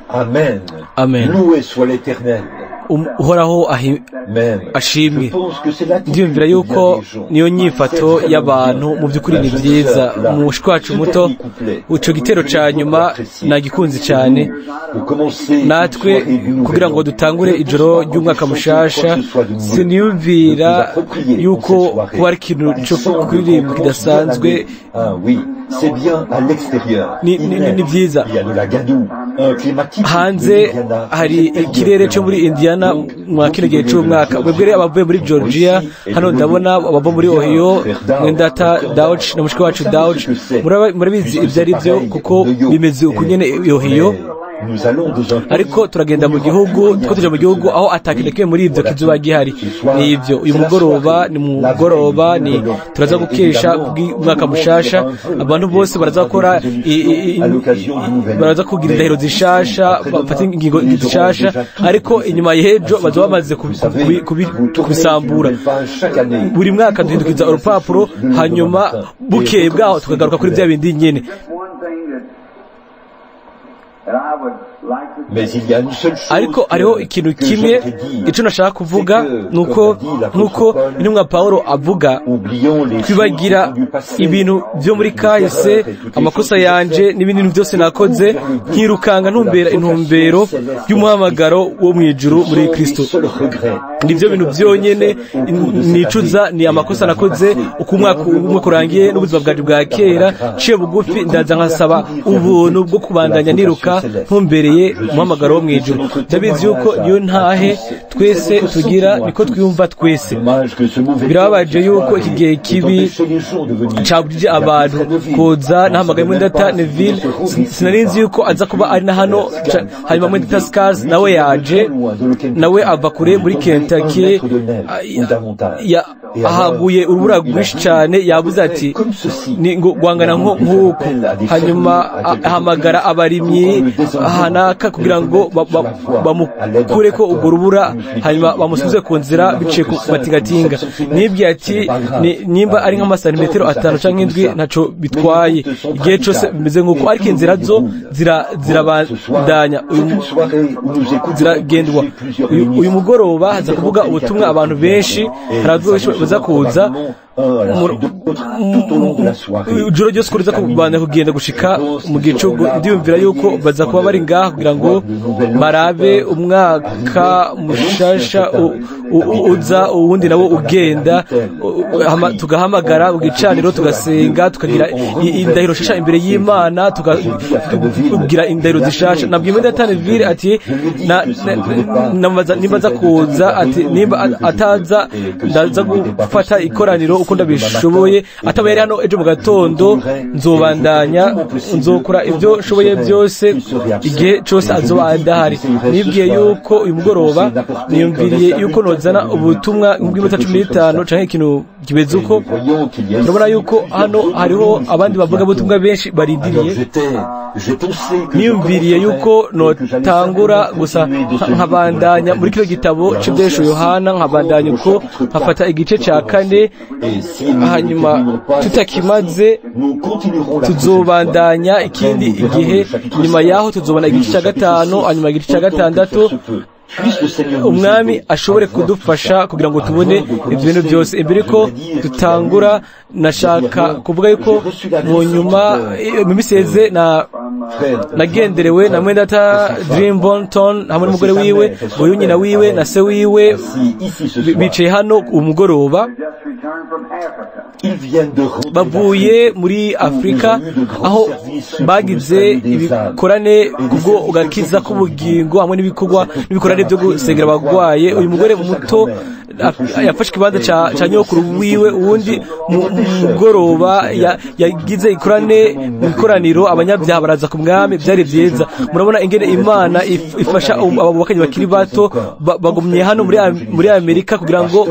Amen. Amen. Loué soit l'Éternel. uhoraho ashimwe. Ndiyumvira yuko niyo nyifato y'abantu mu by'ukuri ni byiza. Umushwi wacu muto ico gitero ca nyuma nagikunze cyane, natwe kugira ngo dutangure ijoro ry'umwaka mushasha. Siniyumvira yuko kuba ari ikintu cyo kuririmba kidasanzwe. Ni byiza. Hanze hari ikirere cyo muri Indiana mwa kino gihe cy'umwaka. Mwebwe abavuye muri Georgia, hano ndabona abava muri Ohio, mwendata Dodge na mushiki wacu Dodge. Murabizi ibyo ari byo kuko bimeze uko nyene Ohio. Ariko turagenda mu gihugu, tuje mu gihugu aho atakineke muri ibyo kizuba gihari. Ni ibyo uyu mugoroba ni mugoroba, ni turaza gukesha umwaka mushasha. Abantu bose baraza gukora baraza kugira indahiro zishasha, bafata ingingo zishasha, ariko inyuma y'ejo bazo bamaze kubisambura. Buri mwaka duhindukiza urupapuro, hanyuma bukeye bwaho tukagaruka kuri bya bindi nyene. Ariko ariho ikintu kimwe ico nashaka kuvuga, nuko intumwa Paulo avuga, twibagira ibintu byo muri kahise, amakosa yanje n'ibindi byose nakoze, nkirukanga ntumbera intumbero y'umuhamagaro wo mwijuru muri Kristo. Nivyo bintu byonyene nicuza, ni amakosa nakoze uko umwaka kurangiye n'ubuzima bwaje bwa kera. Ciye bugufi ndaza nkasaba ubuntu bwo kubandanya niruka ntumbereye umuhamagaro wo mwijuru. Ndabizi yuko niyo ntahe twese tugira, niko twiyumva twese. Birababaje yuko iki gihe kibi cabuje abantu koza nahamagaye muri data Neville. Sinarinzi yuko aza kuba ari na hano, hanyuma muri data Scars nawe yaje, nawe ava kure muri Kentucky, ahaguye urubura rwinshi cyane. Yabuze ati ni ngo gwangana nk'uko, hanyuma ahamagara abarimyi hanaka kugira ngo bamukure ko urwo rubura, hanyuma bamusubize ku nzira biciye ku matingatinga. Nibwiye ati nimba ari nk'amasantimetero 5 canke 7 ntaco bitwaye, igihe cyose bimeze nk'uko. Ariko inzira zo zirabandanya, ziragendwa. Uyu mugoroba haza kuvuga ubutumwa abantu benshi, baza kuza ijoro ryose kuriza kubana kugenda gushika mu gicugu. Ndiyumvira yuko baza kuba bari ngaha kugira ngo barabe umwaka mushasha uza, uwundi nawo ugenda. Tugahamagara mu gicaniro, tugasenga, tukagira indahiro shasha imbere y'Imana, tukagira indahiro zishasha. Nabwiye Data Neville ati nimba aza kuza, ati nimba ataza ndaza gufata ikoraniro uko ndabishoboye. Ataba yari hano ejo mu gatondo, nzobandanya, nzokora ibyo shoboye byose igihe cyose azoba adahari. Nibwiye yuko uyu mugoroba niyumviriye yuko nozana ubutumwa bw'iminota 15 canke ikintu kibeze uko. Urabona yuko hano hariho abandi bavuga ubutumwa benshi barindiriye. Niyumviriye yuko notangura gusa nkabandanya muri kino gitabo cy'Ibyahisho Yohana, nkabandanya uko nkafata igice cya 4, hanyuma tutakimaze tuzobandanya ikindi igihe. Nyuma yaho tuzobona igice cya 5, hanyuma igice cya 6. Umwami ashobore kudufasha kugira ngo tubone ibyo bintu byose. Imbere ko dutangura, nashaka kuvuga yuko mu nyuma mu miseze nagenderewe na mwendata Dream Bonton hamwe n'umugore wiwe, uyu nyina wiwe na se wiwe, bicaye hano umugoroba. Bavuye muri Afrika aho bagize ibikorane kubwo ugakiza k'ubugingo hamwe n'ibikorane byo gusengera abagwaye. Uyu mugore muto yafashe ikibanza ca nyokuru wiwe. Uwundi mugoroba yagize ikoraniro abanyabyaha baraza ku mwami. Byari byiza. Murabona ingene Imana ifasha abo bakanyi bakiri bato bagumye hano muri Amerika kugira ngo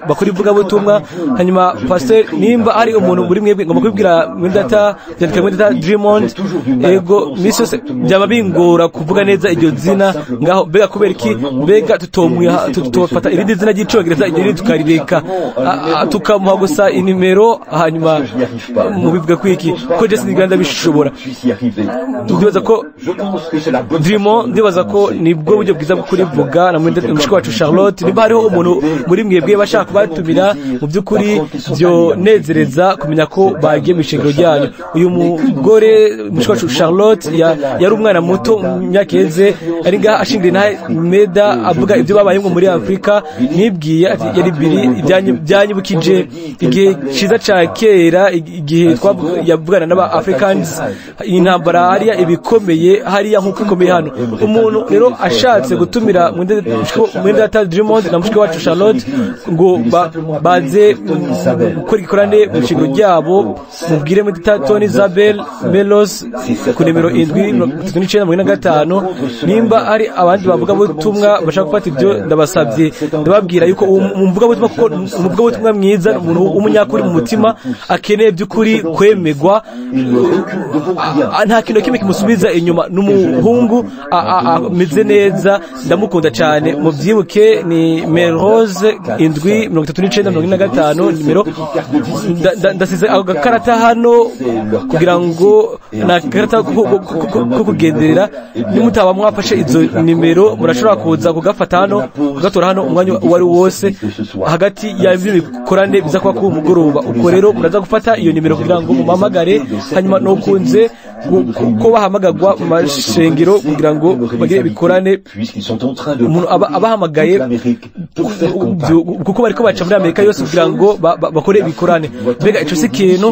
bakora ivuga butumwa. Hanyuma pastor, nimba ari umuntu muri mwebwe ngomba kubwira mwendata Dreamond, ego misose byaba bingora kuvuga neza iryo zina ngaho. Mbega kubera iki? Mbega tutofata irindi zina ry'ico tukagereza iryo tukarireka tukamuha gusa inimero hanyuma mubivuga kwiki ko je siniganda bishobora ndibaza ko Drummond ndibaza ko nibwo buryo bwiza bwo kurivuga na mushiki wacu Charlotte niba hariho umuntu muri mwebwe bashaka kubatumira mu by'ukuri byo nezereza kumenya ko bagiye mu ishengero ryanyu uyu mugore mushiki wacu Charlotte yari umwana muto myakeze ari ngaha ashingire nahe meda avuga ibyo babayemo muri Afrika nibwiye ati yari biri byanyibukije igihe ciza ca kera igihe yavugana n'aba Africans intambara hariya ibikomeye hariya nkuko ikomeye hano umuntu rero ashatse gutumira mwende ata Drummond na mushiki wacu Charlotte ngo baze gukora igikorane mu kigo ryabo mubwire muri Tony Isabel Melos ku nimero 739 nimba ari abandi bavuga butumwa bashaka gufata ibyo ndabasabye ndababwira yuko umvuga butumwa mwiza umuntu umunyakuri mu mutima akeneye by'ukuri kwemegwa nta kintu kimwe kimusubiza inyuma n'umuhungu ameze neza ndamukunda cyane mu byibuke ni Melrose 739 nimero ndasize agakarata hano kugira ngo na karata ko kugenderera nimutaba mwafashe izo nimero murashobora kuza kugafata hano kugatora hano umwanya wari wose hagati ya bikorane biza kwa ku mugoroba uko rero muraza gufata iyo nimero kugira ngo mumamagare hanyuma no kunze ko bahamagagwa mu mashengero kugira ngo bagire bikorane umuntu abahamagaye kuko bariko baca muri Amerika yose kugira ngo bakore bikorane mbega ico sikintu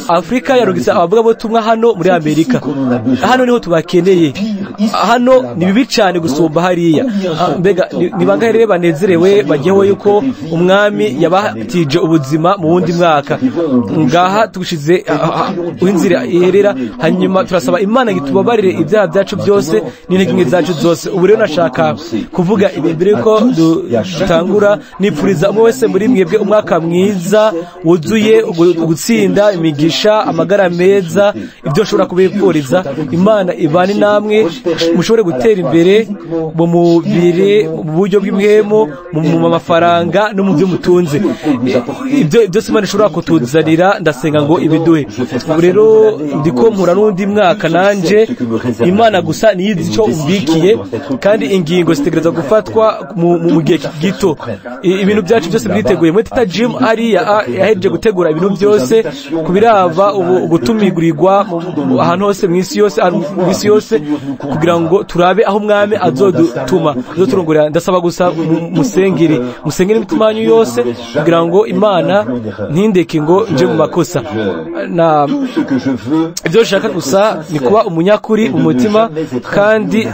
Afrika yarugisa abavuga bo tumwa hano muri Amerika hano niho tubakeneye hano ni bibi cyane gusumba hariya mbega nibangahe rero banezerewe bagiyeho yuko umwami yabatije ubuzima mu wundi mwaka ngaha tugushize uwinzira iherera hanyuma turasaba Imana gitubabarire ibyaha byacu byose n'intege zacu zose ubu rero nashaka kuvuga imbere ko dutangura nipfuriza umwe wese muri mwebwe umwaka mwiza wuzuye gutsinda imigisha amagara meza ibyo ushobora kubipfuriza Imana ibane namwe mushobore gutera imbere mu mubiri mu buryo bw'imwemo mu mafaranga no mu byo mutunze ibyo byose Imana ishobora kutuzanira ndasenga ngo ibiduhe ubu rero ndiko mpura n'undi mwaka nanje Imana gusa niyizi cyo umbikiye kandi ingingo zitegereza gufatwa mu gihe gito ibintu byacu byose byiteguye muri Teta Gym ariya yaheje gutegura ibintu byose kubirava ugutumigurirwa ahantu hose mw'isi yose kugira ngo turabe aho umwami azodutuma azoturongorera ndasaba gusa musengere imitima yanyu yose kugira ngo Imana ntindeke ngo nje mu makosa na ibyo nshaka gusa ni kuba umunyakuri mu mutima kandi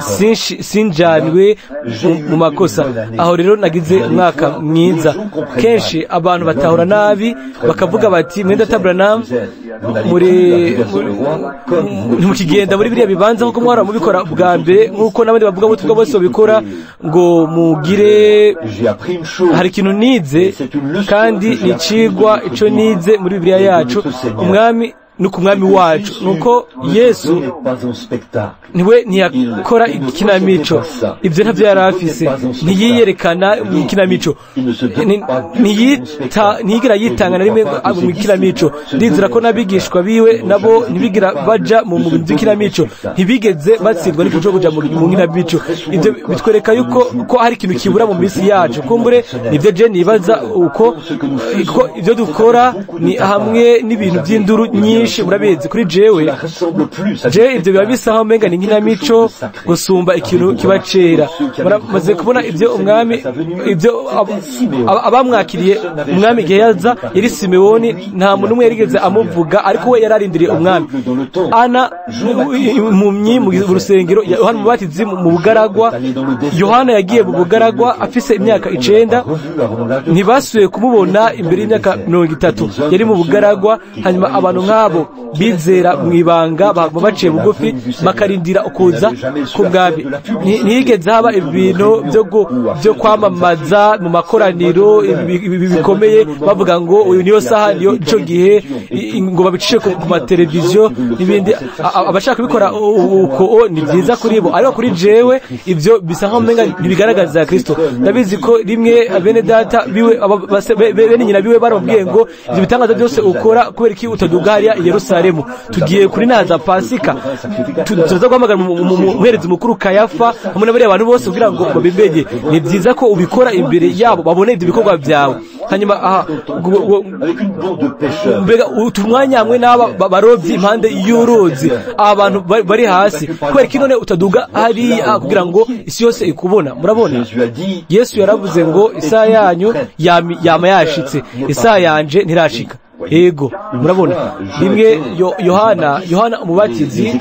sinjanwe mu makosa aho rero nagize umwaka mwiza kenshi abantu batahura nabi bakavuga bati mwenda Branham ntimukigenda muri biriya bibanza nkuko mwara mubikora bwa mbere nkuko n'abandi bavuga butumwa bose babikora ngo mugire hari ikintu nize kandi nicigwa ico nize muri Bibiliya yacu umwami nuko umwami wacu nuko Yesu niwe ntiyakora ikinamico ibyo ntavyo yarafise ntiyiyerekana mu ikinamico ntiyigira yitanga na rimwe mu ikinamico ndizira ko nabigishwa biwe nabo ntibigira baja mu bintu by'ikinamico ntibigeze batsindwa n'ikujo kuja mu ikinamico ibyo bitwereka yuko ko hari ikintu kibura mu misi yacu kumbure nivyo je nibaza uko ibyo dukora ni hamwe n'ibintu by'induru nyinshi murabizi kuri jewe ibyo biba bisaho menga ni nkinamico gusumba ikintu kibacera maze kubona ibyo umwami ibyo abamwakiriye umwami igihe yaza yari Simewoni nta muntu umwe yarigeze amuvuga ariko we yararindiriye umwami Ana impumyi mu rusengero Yohana Umubatizi mu bugaragwa Yohana yagiye mu bugaragwa afise imyaka 9 ntibasuye kumubona imbere y'imyaka 30 yari mu bugaragwa hanyuma abantu nk'abo abo bizera mu ibanga baciye bugufi bakarindira ukuza k'ubwami. Ntihigeze haba ibintu byo kwamamaza mu makoraniro bikomeye bavuga ngo uyu niyo saha nico gihe ngo babicishe ku mateleviziyo n'ibindi. Abashaka kubikora uko ni byiza kuri bo, ariko kuri jewe ibyo bisa nkaho umenga ntibigaragaza Kristo. Ndabizi ko rimwe bene data biwe bene nyina biwe barambwiye ngo ibyo bitangaza byose ukora kubera iki utaduga hariya i Yerusalemu, tugiye kuri naza Pasika tuza guhamagara umuherezi mukuru Kayafa hamwe n'abari abantu bose kugira ngo babimenye. Ni byiza ko ubikora imbere yabo babone ibyo bikorwa byawe. Hanyuma mbega utumwanya hamwe n'aba barovyi impande y'uruzi, abantu bari hasi kubera ki none utaduga hariya kugira ngo isi yose ikubona. Murabona Yesu yaravuze ngo isaha yanyu yama yashitse, isaha yanje ntirashika. Ego murabona rimwe Yohana umubatizi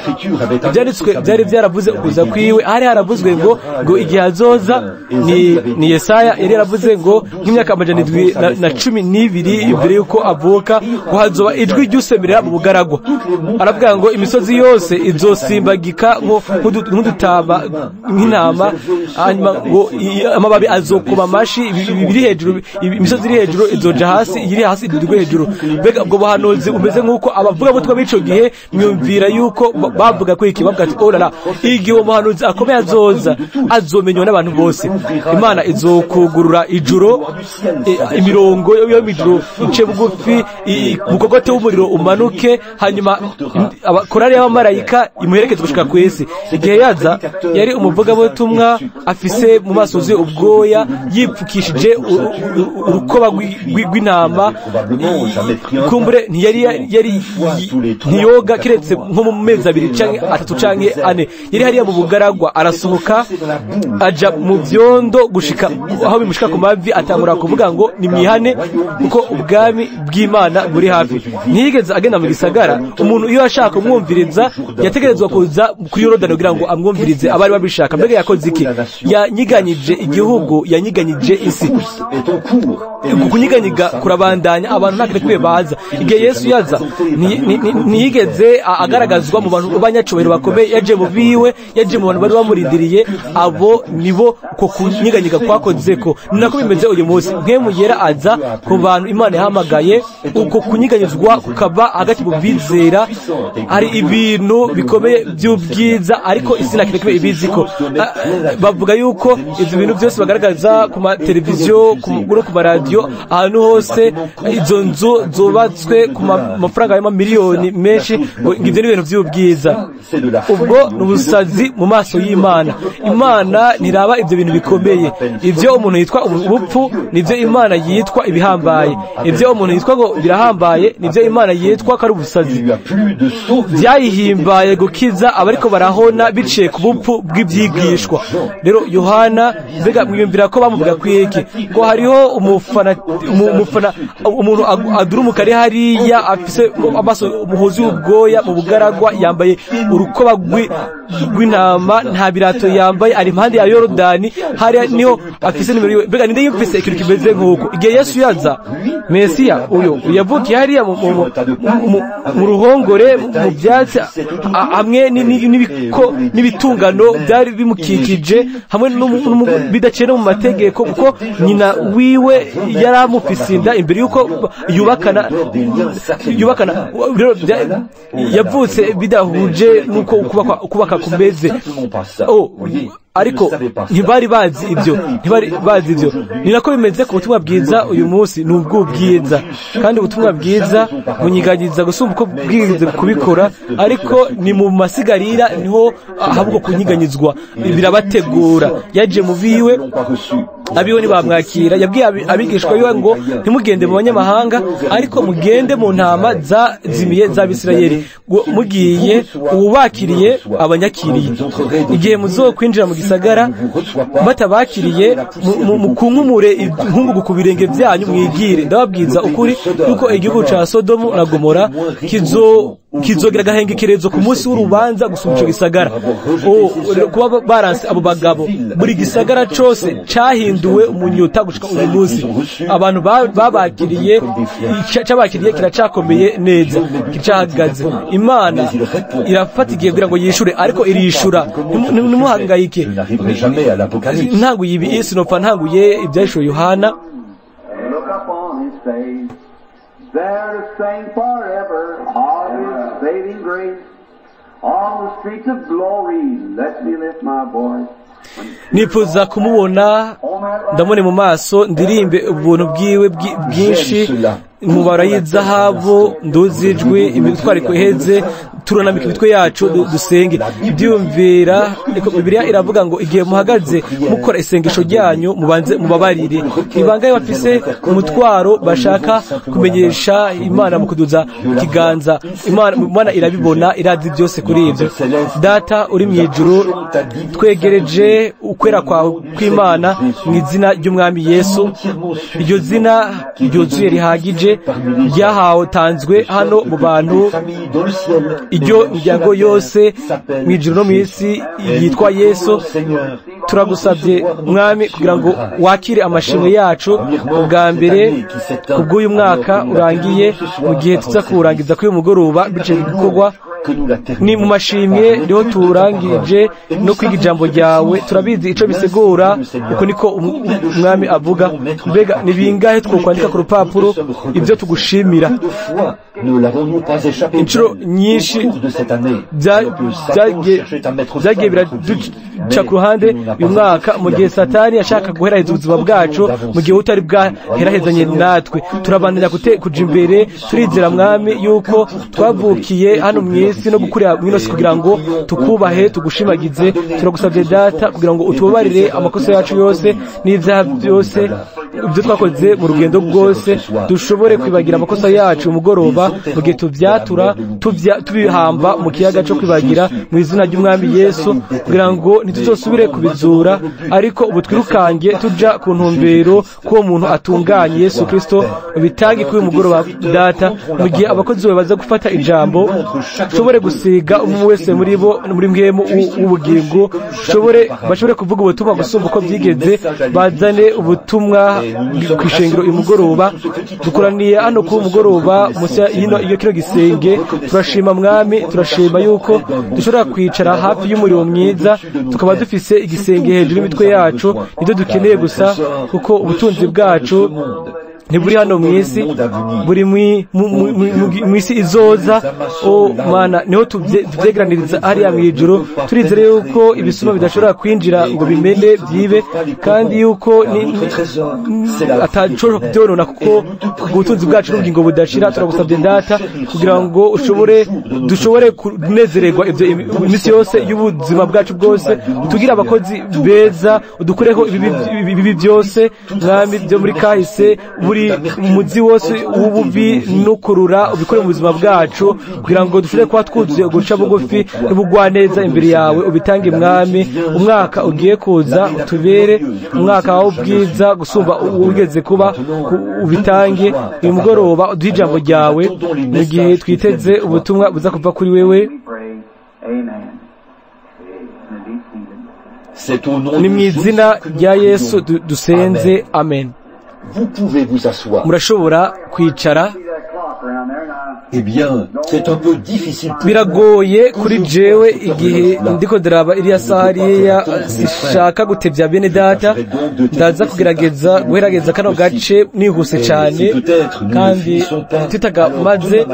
byanditswe byari byaravuze ukuza kwiwe, hari haravuzwe ngo igihe azoza ni Yesaya yari yaravuze ngo nk'imyaka 712 imbere yuko avuka ngo hazoba ijwi ry'usemerera mu bugaragwa. Aravuga ngo imisozi yose izosimbagika nk'udutama nk'intama, hanyuma ngo amababi azokuba amashi, biri hejuru imisozi iri hejuru izoja hasi, iri hasi idugwe hejuru. Mbega ubwo buhanuzi umeze nk'uko abavuga butwa b'ico gihe myumvira yuko bavuga ko iki bavuga ati orara igihe umuhanuzi akomeye azoza azomenywa n'abantu bose. Imana izokugurura ijuru, imirongo yo mijuru ice bugufi, mukogote w'umuriro umanuke, hanyuma korari y'abamarayika imuherekeze gushika kwese. Igihe yaza yari umuvuga butumwa afise mu maso ze ubwoya, yipfukishije urukoba rw'intama, kumbure ntiyoga kiretse nko mu mezi 2 canke 3 canke 4. Yari hariya mu bugaragwa, arasohoka aja mu vyondo gushika aho bimushika ku mavi, atangura kuvuga ngo nimwihane kuko ubwami bw'Imana buri hafi. Ntiyigeze agenda mu gisagara. Umuntu iyo ashaka kumwumviriza yategerezwa kuza kuri Yorodani kugira ngo amwumvirize abari babishaka. Mbega yakoze iki? Yanyiganyije igihugu, yanyiganyije isi. Kunyiganyiga kurabandanya, abantu ntakire baza. Igihe Yesu yaza ntiyigeze agaragazwa mu bantu b'abanyacubahiro bakomeye, yaje mu biwe, yaje mu bantu bari bamurindiriye. Abo nibo ko kunyiganyiga kwakozeko. Nako bimeze uyu munsi, nk'emu yera aza ku bantu Imana yahamagaye, uko kunyiganyizwa kukaba hagati mu bizera. Hari ibintu bikomeye by'ubwiza, ariko isi nakireke ibiziko. Bavuga yuko ibyo bintu byose bagaragaza ku mateleviziyo, ku maradiyo, ahantu hose, izo nzu zubatswe ku mafaranga y'amamiliyoni menshi, ngo ibyo ni ibintu by'ubwiza. Ubwo n'ubusazi mu maso y'Imana. Imana ntiraba ibyo bintu bikomeye. Ibyo umuntu yitwa ubupfu nibyo Imana yitwa ibihambaye. Ibyo umuntu yitwa ngo birahambaye nibyo Imana yitwa ko ari ubusazi. Byayihimbaye gukiza abariko barahona biciye ku bupfu bw'ibyigishwa. Rero Yohana mbega mwiyumvira ko bamuvuga kwiki ngo hariho umufana umuntu adurumuka ari hariya afise amaso umuhozi w'ubwoya mu bugaragwa, yambaye urukoba rw'intama, nta birato yambaye, ari impande ya Yorodani, hariya niho afise nimero. Mbega ninde yumvise ikintu kimeze nk'uko? Igihe Yesu yaza, Mesiya uyo yavukiye hariya mu ruhongore, mu byatsi, hamwe n'ibitungano byari bimukikije, hamwe bidaciye no mu mategeko, kuko nyina wiwe yari amufise inda imbere yuko yubakana. Rero yavutse bidahuje nuko kubaka kumeze. Ariko ntibari bazi ibyo. Ni nako bimeze ku butumwa bwiza uyu munsi. Ni ubw'ubwiza, kandi ubutumwa bwiza bunyiganyiza gusumba uko bwize kubikora, ariko ni mu masigarira niho habwo kunyiganyizwa. Birabategura. Yaje mu biwe, abiwe ntibamwakira. Yabwiye abigishwa biwe ngo ntimugende mu banyamahanga, ariko mugende mu ntama zazimiye z'Abisirayeli. Mugiye ubakiriye abanyakiriye. Igihe muzokwinjira mu gisagara batabakiriye, mukunkumure inkungugu ku birenge byanyu, mwigire. Ndababwiza ukuri yuko igihugu ca Sodomu na Gomora kizogira agahengekerezo ku munsi w'urubanza gusumba ico gisagara. Kuba baranse abo bagabo, buri gisagara cose cahinduwe umunyota gushika uyu munsi. Abantu babakiriye, cabakiriye kiracakomeye neza, kiracahagaze. Imana irafata igihe kugira ngo yishure, ariko irishura. Ntimuhangayike. Ntanguye ibi sinopfa ntanguye ibyahishwe Yohana. There to sing forever of His saving grace. On the streets of glory, let me lift my voice. Nifuza kumubona, ndamone mu maso, ndirimbe ubuntu bwiwe bwinshi, umubara y'izahabu, nduzijwe, imitwariko iheze, turanamika imitwe yacu dusenge. Ibyumvira, Bibiliya iravuga ngo igihe muhagaze mukora isengesho ryanyu mubanze mubabarire. Ibangaye bafise umutwaro bashaka kumenyesha Imana mu kuduza ikiganza. Imana irabibona, irazi byose kuri ibyo. Data uri mu ijuru, twegereje ukwera kwawe kw'Imana mu izina ry'Umwami Yesu. Iryo zina ryuzuye rihagije ryahawe tanzwe hano mu bantu, iryo miryango yose mu ijuru no mu isi yitwa Yesu. Turagusabye Mwami kugira ngo wakire amashimwe yacu ubwa mbere kubw'uyu mwaka urangiye, mu gihe tuza kuwurangiza kuri uyu mugoroba biciye igikorwa ni mu mashimwe niho turangije no kwiga ijambo ryawe. Turabizi ico bisigura, uko niko Umwami avuga. Mbega ni bingahe twokwandika ku rupapuro ibyo tugushimira? Inshuro nyinshi byagiye biraduca ku ruhande uyu mwaka, mu gihe Satani yashaka guheraheza ubuzima bwacu, mu gihe utari bwaherahezanye natwe. Turabandanya kuja imbere, turizera Mwami yuko twavukiye hano mw'isi no gukurira mw'inosi kugira ngo tukubahe, tugushimagize. Turagusabye Data kugira ngo utubabarire amakosa yacu yose n'ivyaha byose ibyo twakoze mu rugendo rwose, dushobore kwibagira amakosa yacu umugoroba, mu gihe tuvyatura tubihamba mu kiyaga cyo kwibagira, mu izina ry'Umwami Yesu, kugira ngo ntituzosubire kubizura, ariko ubu twirukange tuja ku ntumbero ko umuntu atunganye. Yesu Kristo bitange kuri uyu mugoroba Data, mu gihe abakozi bawe baza gufata ijambo, ushobore gusiga umwe wese muri bo muri mwemu w'ubugingo, bashobore kuvuga ubutumwa gusumba uko byigeze, bazane ubutumwa kwishengero uyu mugoroba. Dukoraniye hano ku mugoroba musi iyo kino gisenge. Turashima Mwami, turashima yuko dushobora kwicara hafi y'umuriro mwiza, tukaba dufise igisenge hejuru y'imitwe yacu. Ibyo dukeneye gusa, kuko ubutunzi bwacu ntiburi hano mw'isi, buri mw'isi izoza. Mana, niho tuvyegeraniriza hariya mw'ijuru. Turizere yuko ibisuma bidashobora kwinjira ngo bimene byibe, kandi yuko atashobora kubyonona, kuko ubutunzi bwacu n'ubugingo budashira. Turagusabye Data kugira ngo dushobore kunezererwa iminsi yose y'ubuzima bwacu bwose. Utugire abakozi beza, udukureho ibibi byose Mwami byo muri kahise, buri umuzi wose w'ububi n'ukurura ubikore mu buzima bwacu, kugira ngo dushobore kuba twuzuye guca bugufi n'ubugwaneza imbere yawe. Ubitange Mwami, umwaka ugiye kuza utubere umwaka wawe ubwiza gusumba uwigeze kuba. Ubitange uyu mugoroba, uduhe ijambo ryawe mu gihe twiteze ubutumwa buza kuva kuri wewe. Ni mu izina rya Yesu dusenze, amen. Murashobora kwicara. Biragoye kuri jewe igihe ndiko ndaraba iriya sahariya, sishaka gutevya bene Data. Ndaza guherageza kano gace nihuse cyane, kandi tutagamaze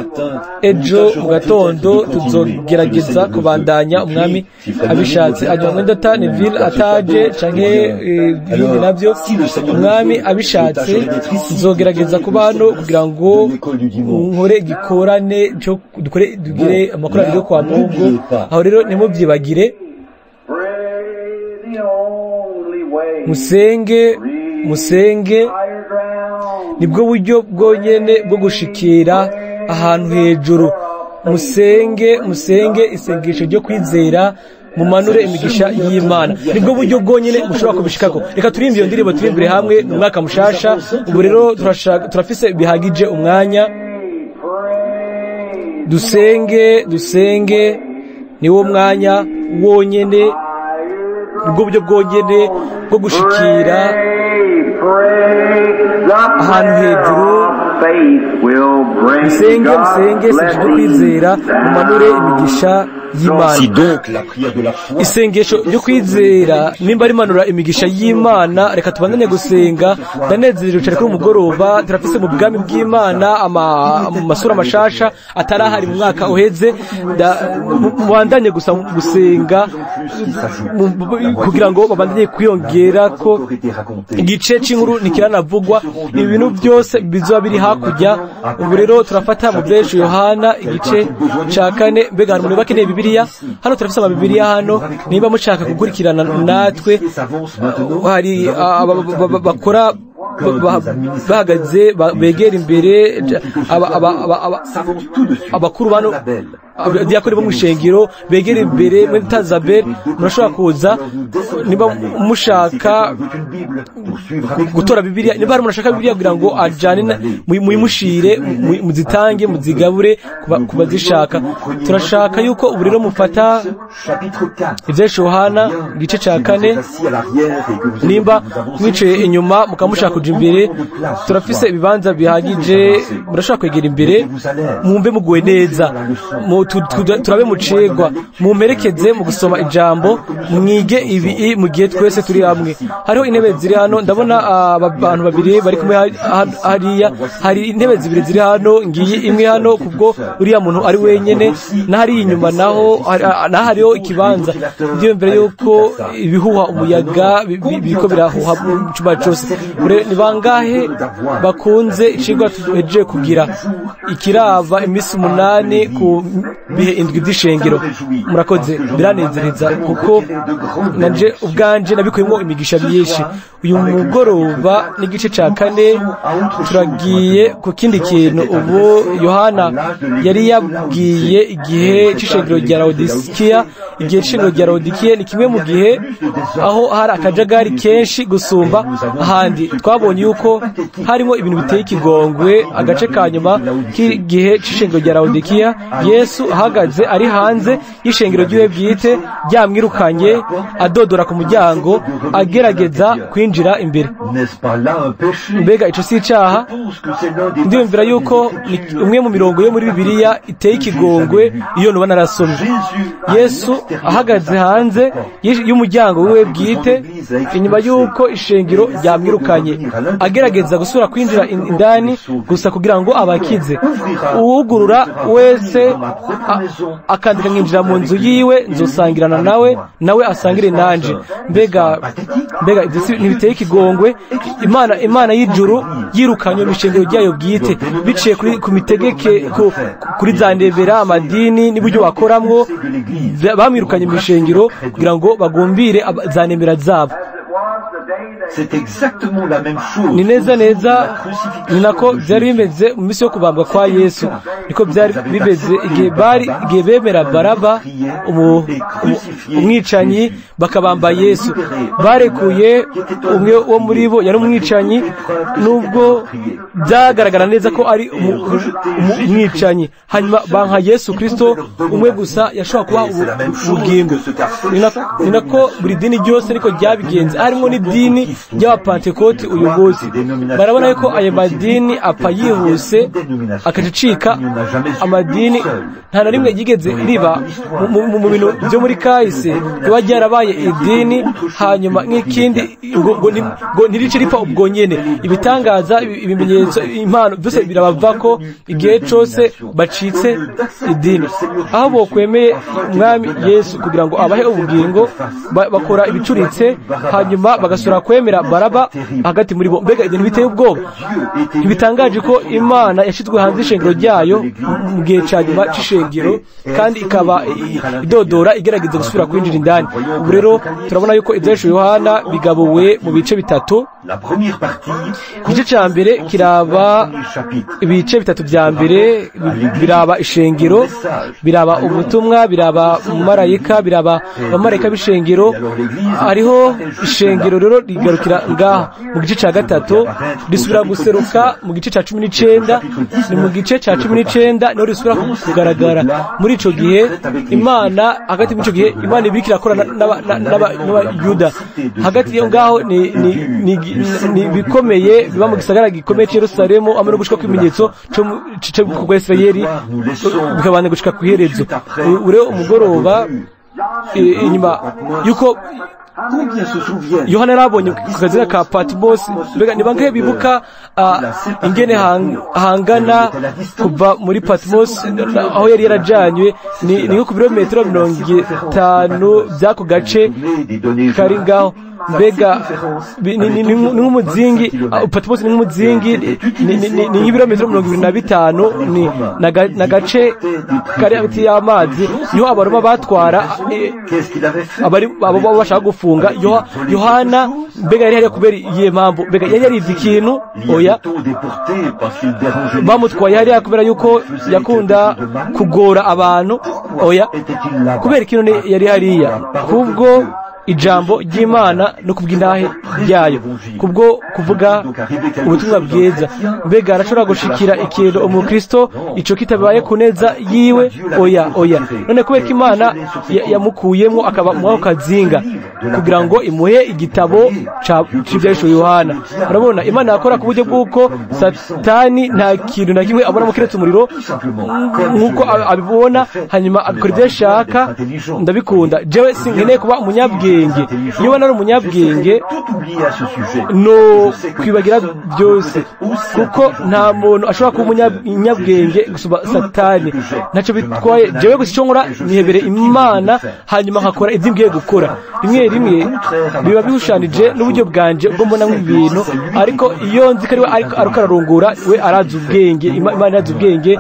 ejo mu gatondo tuzogerageza kubandanya Umwami abishatse. Anyuma mwenda Taneville ataje canke ibindi navyo, Umwami abishatse tuzogerageza kuba hano kugira ngo nkore igikorane cyo dugire amakorano yo kwa Mungu. Aho rero ntimubyibagire, musenge nibwo buryo bwonyene bwo gushikira ahantu hejuru. Musenge isengesho ryo kwizera, mumanure imigisha y'Imana, nibwo buryo bwonyene mushobora kubishikako. Reka turimbe iyo ndirimbo, turimbire hamwe mu mwaka mushasha. Ubu rero turafise bihagije umwanya. dusenge niwo mwanya wonyene ubwo buryo bwonyene bwo gushikira ahantu hejuru. Musenge sengesho ryo kwizera mumanure imigisha y'Imana. Isengesho ryo kwizera nimba rimanura imigisha y'Imana, reka tubandanye gusenga. Ndanezerewe cyane ko umugoroba turafise mu bwami bw'Imana amasura mashasha atarahari mu mwaka uheze. Mubandanye gusa gusenga kugira ngo babandanye kwiyongera ko igice c'inkuru nikiranavugwa, ibintu byose bizoba biri hakurya. Ubu rero turafata mu byesho Yohana igice ca 4. Mbega hari umuntu bakeneye Bibiliya? Hano turafise ama Bibiliya hano, niba mushaka gukurikirana natwe. Hari bakora bahagaze begera imbere abakuru bano diakoni bo mushengiro begera imbere muri Tazabel. Murashobora kuza niba mushaka gutora Bibiliya, niba hari mushaka Bibiliya kugira ngo ajane muyimushire muzitange muzigabure kubazishaka. Turashaka yuko ubu rero mufata ivyesho Yohana igice ca 4, nimba mwicaye inyuma mukamushaka kuja imbere, turafise ibibanza bihagije. Murashobora kwegera imbere mumbe muguwe neza, turabe mucegwa, mumerekeze mu gusoma ijambo, mwige ibi mu gihe twese turi hamwe. Hariho intebe ziri hano, ndabona abantu babiri bari kumwe hariya. Hari intebe zibiri ziri hano, ngiyi imwe hano kubwo uriya muntu ari wenyene, nahari inyuma naho hariho ikibanza. Ndiyo mbere yuko ibihuha umuyaga biriko birahuha mu cyumba cyose. Ni bangahe bakunze icigwa tuhejeje kugira ikirava imisi 8 ku bihe indwi z'ishengero? Murakoze, biranezereza kuko nanje ubwanje nabikuyemo imigisha myinshi. Uyu mugoroba n'igice ca 4 turagiye ku kindi kintu. Ubu Yohana yari yabwiye igihe c'ishengero rya Laodikiya. Igihe c'ishengero rya Laodikiya ni kimwe mu gihe aho hari akajagari kenshi gusumba ahandi. Twabonye yuko harimo ibintu biteye ikigongwe. Agace ka nyuma k'igihe c'ishengero rya Laodikiya, Yesu ahagaze ari hanze y'ishengero ry'iwe bwite, ryamwirukanye adodora ku muryango agerageza kwinjira imbere. Mbega ico si icaha? Ndiyumvira yuko umwe mu mirongo yo muri Bibiliya iteye ikigongwe iyo nuba narasomye. Yesu ahagaze hanze y'umuryango wiwe bwite inyuma yuko ishengero ryamwirukanye, agerageza gusubira kwinjira indani gusa kugira ngo abakize. Uwugurura wese akandika nkinjira mu nzu yiwe, nzosangirana nawe asangire nanje. Mbega ntibiteye ikigongwe? Imana y'ijuru yirukanye mu ishengero ryayo bwite biciye ku mitegeke, kuri za ndebera, amadini n'uburyo bakoramwo. Bamwirukanye mu ishengero kugira ngo bagumbire za ndebera zabo. Ni neza ni nako byari bimeze mu minsi yo kubambwa kwa Yesu. Niko byari bimeze igihe bemera Baraba umwicanyi bakabamba Yesu. Barekuye umwe wo muri bo yari umwicanyi, nubwo byagaragara neza ko ari umwicanyi. Hanyuma banka Yesu Kristo umwe gusa yashobora kuba ubugingo. Ni nako buri dini ryose niko ryabigenze. Harimo n'idini ry'abapantekoti uyu munsi. Barabona yuko ayo madini apfa yihuse akacicika. Amadini nta na rimwe yigeze riba mu bintu byo muri kahise riba ryarabaye idini hanyuma nk'ikindi ngo ntirice ripfa ubwo nyene. Ibitangaza, ibimenyetso, impano byose birabavako igihe cyose bacitse idini. Aho bokwemeye umwami Yesu kugira ngo abahe ubugingo, bakora ibicuritse hanyuma bagasura kwemera Baraba hagati muri bo. Mbega ibintu biteye ubwoba. Ntibitangaje ko Imana yashizwe hanze ishengero ryayo mu gihe ca nyuma c'ishengero, kandi ikaba idodora igerageza gusubira kwinjira indani. Ubu rero turabona yuko ivyesho Yohana bigabuwe mu bice bitatu. Igice ca mbere kiraba ibice bitatu vya mbere, biraba ishengero, biraba ubutumwa, biraba umumarayika, biraba abamarayika b'ishengero. Hariho ishengero rero guserukira ngaha mu gice ca gatatu risubira guseruka mu gice ca 19 ni mu gice ca 19 niho risubira kugaragara muri ico gihe Imana hagati muri ico gihe Imana ibiriko irakorana n'abayuda hagati yo ngaho ni bikomeye biba mu gisagara gikomeye cya Yerusalemu amwe no gushika kw'ibimenyetso cyo ku Israeli bikabane gushika ku iherezo ure umugoroba inyuma yuko Yohana yarabonye ku kazina ka Patmos mbega ni bangahe bibuka ingene hangana kuva muri Patmos aho yari yarajanywe ni nko ku birometero 50 byako gace kari ngaho mbega ni nk'umuzingi Patmos ni nk'umuzingi ni nk'ibirometero 25 ni nagace kari hagati y'amazi niho abaroma batwara abo bashaka gufunga Yohana mbega yari kubera iyihe mpamvu mbega yari yarize ikintu oya bamutwaye hariya kubera yuko yakunda kugora abantu oya kubera ikintu yari hariya kubwo ijambo ry'Imana no kubw'indahe ryayo kubwo kuvuga ubutumwa bwiza mbega arashobora gushikira ikintu umukristo ico kitabaye kuneza yiwe oya none kubera ko Imana yamukuyemo akaba mu kazinga kugira ngo imuhe igitabo cy'ibyahishwe Yohana urabona Imana yakora ku buryo bw'uko Satani nta kintu na kimwe abona mu kiretse umuriro nk'uko abibona hanyuma abikora ibyo ashaka ndabikunda jewe sinkeneye kuba umunyabwenge iyo wana ari umunyabwenge no kwibagira byose kuko nta muntu ashobora kuba umunyabwenge gusumba Satani ntacyo bitwaye jewe gusa icyo nkora nihebere Imana hanyuma nkakora ibyo ngiye gukora rimwe biba bihushanije n'uburyo bwanje ubwo mbona ibintu ariko iyo nzi ko ariko ararungura we arazi ubwenge Imana arazi ubwenge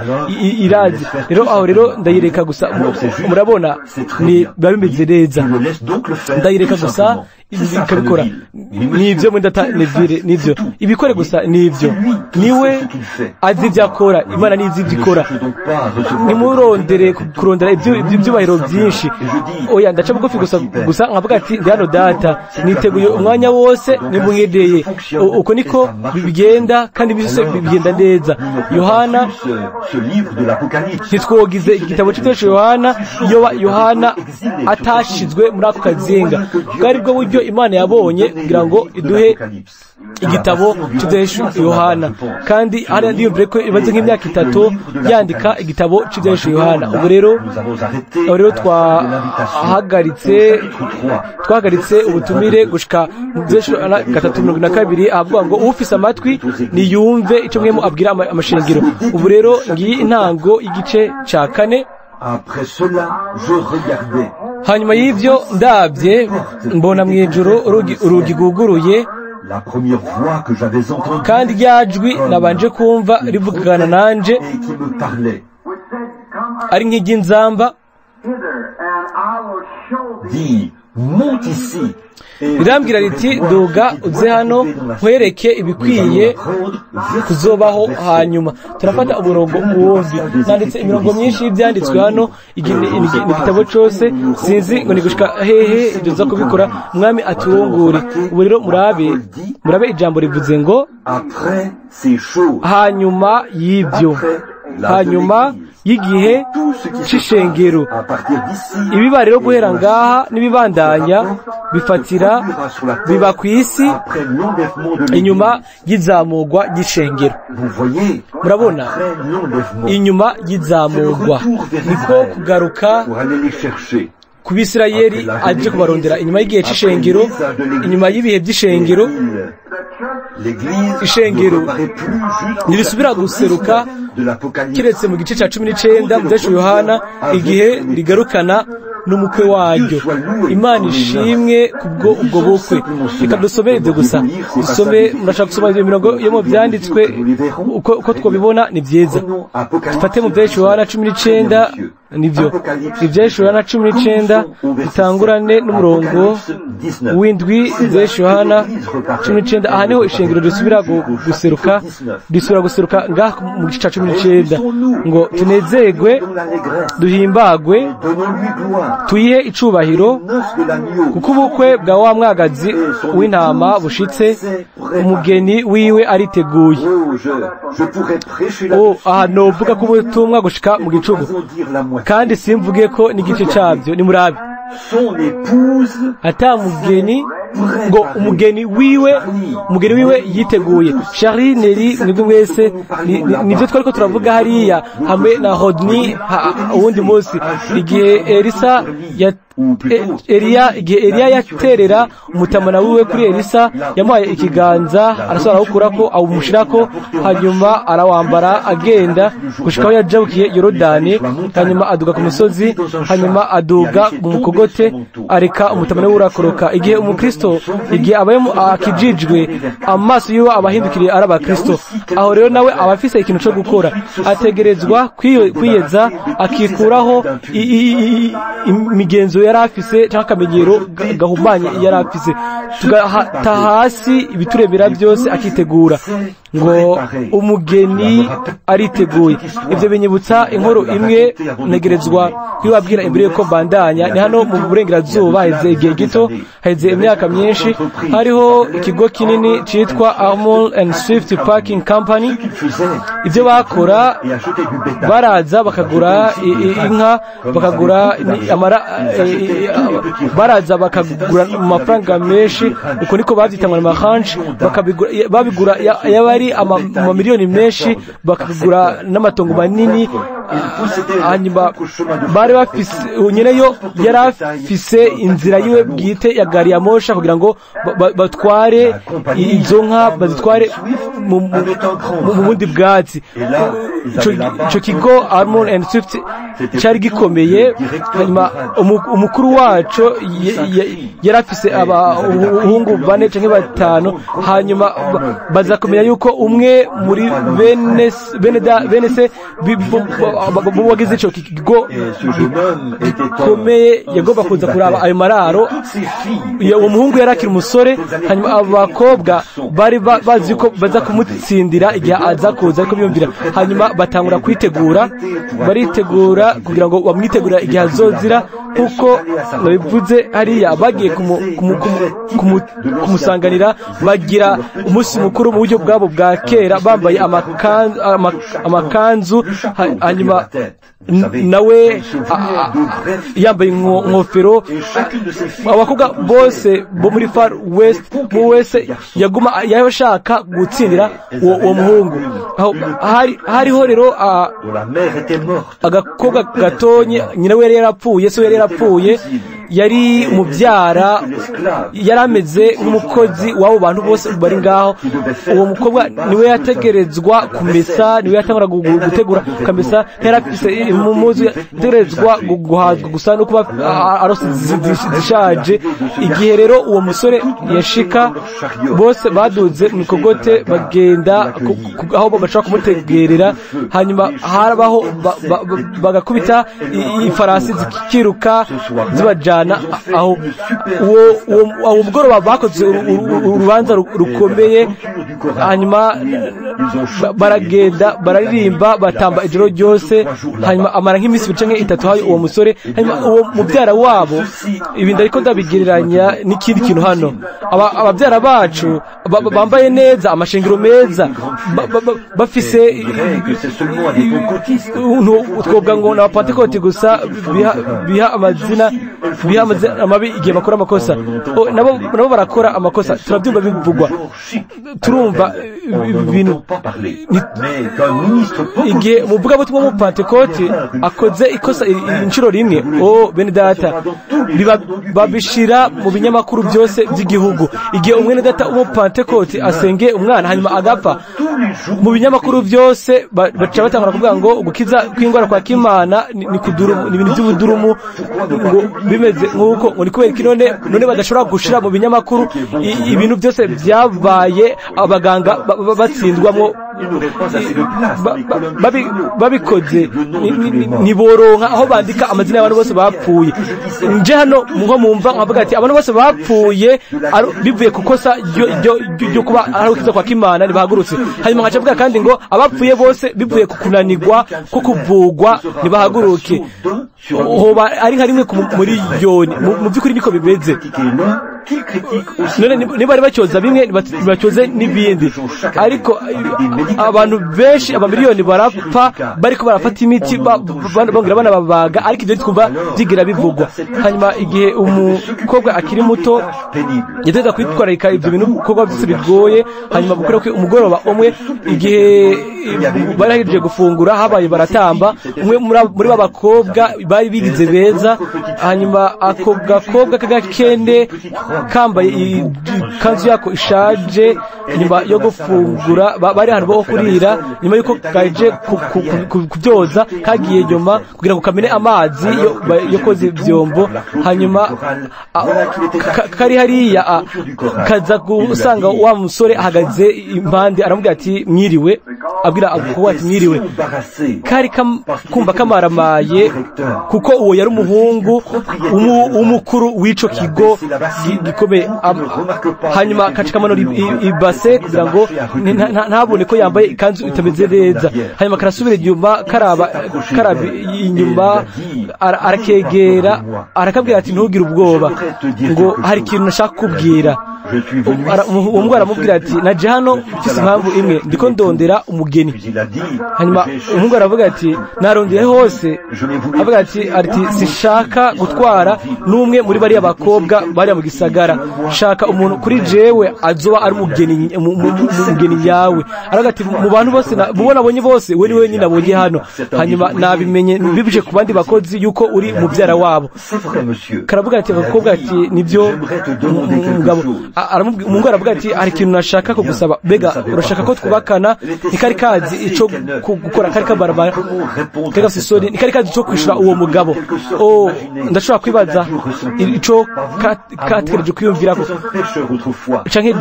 irazi rero aho rero ndayireka gusa murabona ni biba bimeze neza ndayireka gusa ikabikora nivyo mwendata nevire nivyo ibikore gusa nivyo niwe azi ivyakora Imana nizi ivyikora nimurondere kurondera ivyubahiro byinshi oya ndaca bugufi gusa nkavuga ati ndi hano data niteguye umwanya wose nimuhedeye uko niko bigenda kandi byose bigenda neza Yohana ntitwogize igitabo cy'Ibyahishwe Yohana atashizwe muri ako kazinga bwari bwo buryo Imana yabonye kugira ngo iduhe igitabo cy'Ibyahishwe Yohana kandi hari ndiyumvire ko imaze nk'imyaka 3 yandika igitabo cy'Ibyahishwe Yohana ubu rero twahagaritse ubutumire gushika mu Ibyahishwe 3:22 avuga ngo ufise amatwi niyumve icyo mwemo abwira amashengero ubu rero ngiyi intango y'igice ca 4 hanyuma y'ivyo ndabye mbona mu ijuru urugi guguruye kandi ryajwi nabanje kumva rivugana nanje ari nk'iry'inzamba rirambwira riti duga uze hano nkwereke ibikwiye kuzobaho hanyuma turafata umurongo wundi nanditse imirongo myinshi y'ibyanditswe hano igitabo cyose sinzi ngo nigushika hehe ibyo za kubikora umwami aturungure ubu rero murabe ijambo rivuze ngo hanyuma y'ibyo hanyuma y'igihe c'ishengero ibiba rero guhera ngaha n'ibibandanya bifatira biba ku isi inyuma y'izamurwa ry'ishengero murabona inyuma y'izamurwa niko kugaruka ku Bisirayeli aje kubarondera inyuma y'igihe c'ishengero inyuma y'ibihe by'ishengero ishengero nirisubira guseruka kiretse mu gice ca 19 mu Ibyahishwe Yohana igihe rigarukana n'umukwe waryo Imana ishimwe kubwo ubwo bukwe reka dusomere ibyo gusa dusome murashaka gusoma imirongo yo mu byanditswe uko twabibona ni byiza dufate mu Ibyahishwe Yohana 19 nibyo ibyesha Yohana 19 bitangurane n'umurongo w'indwi ibyesha Yohana 19 aha niho ishengero risubira guseruka ngaha mu gice 19 ngo tunezegwe duhimbagwe tuyihe icubahiro kuko ubukwe bwa wa mwagazi w'intama bushitse umugeni wiwe ariteguye aha novuga ko ubutumwa gushika mu gicugu kandi simvuge ko n'igice cyabyo ni murabi ata mugeni ngo umugeni wiwe yiteguye Charlineri mwebwe mwese nivyo twariko turavuga hariya hamwe na Rodney uwundi munsi igihe Eliya yaterera umutamana wiwe kuri Elisa yamuhaye ikiganza arasora gukurako awumushirako hanyuma arawambara agenda gushikaho yajabukiye Yorodani hanyuma aduga ku musozi hanyuma aduga mu mukogote areka umutamana wiwe urakoroka igihe umukristo igihe abaye akijijwe amaso yiwe abahindukiriye araba Kristo aho rero nawe abafise ikintu cyo gukora ategerezwa kwiyeza akikuraho imigenzo yarafise cyangwa akamenyero gahumanye yarafise tugata hasi ibiturebera byose akitegura ngo umugeni ariteguye ivyo binyibutsa inkuru imwe negerezwa kwibabwira imbere yuko bandanya ni hano mu burengerazuba heze igihe gito heze imyaka myinshi hariho ikigo kinini citwa Armor and Swift Parking Company ivyo bakora baraza bakagura inka bakagura baraza bakagura mu mafaranga menshi uko niko bavyitangwa na ranch babigura yabari amamiliyoni menshi bakagura n'amatongo manini hanyuma bari bafise nyeneyo yarafise inzira yiwe bwite ya gari ya mosha kugira ngo batware izo nka bazitware mu bundi bwatsi ico kigo Armor and Swift cyari gikomeye hanyuma umukuru wacu yarafise abahungu 4 canke 5 hanyuma bazakomera yuko umwe muri bene se wagize ico kigo gikomeye yagomba kuza kuraba ayo mararo uwo muhungu yarakira umusore hanyuma abakobwa bari bazi ko baza kumutsindira igihe aza kuza ariko biyumvira hanyuma batangura baritegura kugira ngo bamwitegura igihe azozira kuko nabivuze hariya bagiye kumusanganira bagira umunsi mukuru mu buryo bwabo bwa kera bambaye amakanzu hanyuma nawe yambaye inkofero abakobwa bose bo muri Far West mu wese yaguma yashaka gutsindira uwo muhungu hariho rero agakobwa gatonye nyina we yarapfuye so yarapfuye yari mubyara yarameze nk'umukozi w'abo bantu bose bari ngaho uwo mukobwa niwe yategerezwa kumesa niwe yatangura gutegura kamesa yarafise umuzi yategerezwa guhazwa gusa no kuba arose zishaje igihe rero uwo musore yashika bose baduze mu kogote bagenda aho bashaka kumutegerera hanyuma harabaho bagakubita ifarasi zikiruka zibajana aho uwo mugoroba bakoze urubanza rukomeye hanyuma baragenda bararirimba batamba ijoro ryose hanyuma amara nk'iminsi 2 canke 3 hayo uwo musore hanyuma uwo mubyara wabo ibindi ariko ndabigereranya n'ikindi kintu hano ababyara bacu bambaye neza amashengero meza bafise twobwa ngo na Pentecote gusa biha amazina amabi igihe bakora amakosa nabo barakora amakosa turabyumva bivugwa turumva ibintu igihe muvuga butumwa mu Pentecote akoze ikosa inshuro rimwe bene data babishira mu binyamakuru byose by'igihugu igihe umwene data mu Pentecote asenge umwana hanyuma agapfa mu binyamakuru byose baca batangura kuvuga ngo gukiza kw'ingwara kwa Kimana ni kudurumu ni ibintu by'ubudurumu ngo bimeze nk'uko ngo ni kubera none badashobora gushira mu binyamakuru ibintu byose byabaye abaganga batsindwamo babikoze niboronka aho bandika amazina y'abantu bose bapfuye. Nje hano nko mumva nkavuga ati abantu bose bapfuye bivuye kukosa ryo kuba ari ukiza kwa Kimana nibahagurutse. Hanyuma nkaca avuga kandi ngo abapfuye bose bivuye kukunanirwa ko kuvugwa nibahaguruke. Hoba ari nka rimwe muri yoni mu byukuri niko bimeze. None niba ari bacyoza bimwe bacyoze n'ibindi, ariko abantu benshi abamiliyoni barapfa bariko barafata imiti bongera bana babaga, ariko ibyo twumva byigira bivugwa. Hanyuma igihe umukobwa akiri muto yateza kwitwararika ibyo bintu kuko byose bigoye, hanyuma gukora ko umugoroba umwe igihe barahirije gufungura habaye baratamba, umwe muri babakobwa bari bigize beza, hanyuma ako gakobwa kagakende kambaye ikanzu yako ishaje, nyuma yo gufungura bari hano bo kurira, nyuma yuko kaje kubyoza kagiye nyuma kugira ngo kamene amazi yo koze ivyombo, hanyuma kari hariya kaza gusanga wa musore ahagaze impande aramubwira ati mwiriwe, abwira ko ati mwiriwe. Kari kumva kamaramaye kuko uwo yari umuhungu umukuru w'ico kigo gikomeye. Hanyuma kacikamano ibase kugira ngo ntabone ko yambaye ikanzu itameze neza. Hanyuma karasubira inyuma karaba inyuma arakegera arakabwira ati ntugire ubwoba ngo hari ikintu nashaka kubwira. Uwo mugore aramubwira ati naje hano mfise impamvu imwe, ndiko ndondera umugeni. Hanyuma umugore aravuga ati narondeye hose, avuga ati sinshaka gutwara n'umwe muri bariya bakobwa bariya mu gisagara, shaka umuntu kuri jewe azoba ari umugeni yawe. Aravuga ati mu bantu bose mubonabonye bose we ni we nyine abonye hano, hanyuma nabimenye bibije ku bandi bakozi yuko uri mubyara wabo. Karavuga ati abakobwa ati nibyo mugabo. Umugore aravuga ati hari ikintu nashaka kugusaba, bega urashaka ko twubakana? Nikari kazi ico gukora kari kabarabara kega sisoni, nikari kazi ico kwishura uwo mugabo. Ndashobora kwibaza ico kategereje kwiyumvira ko canke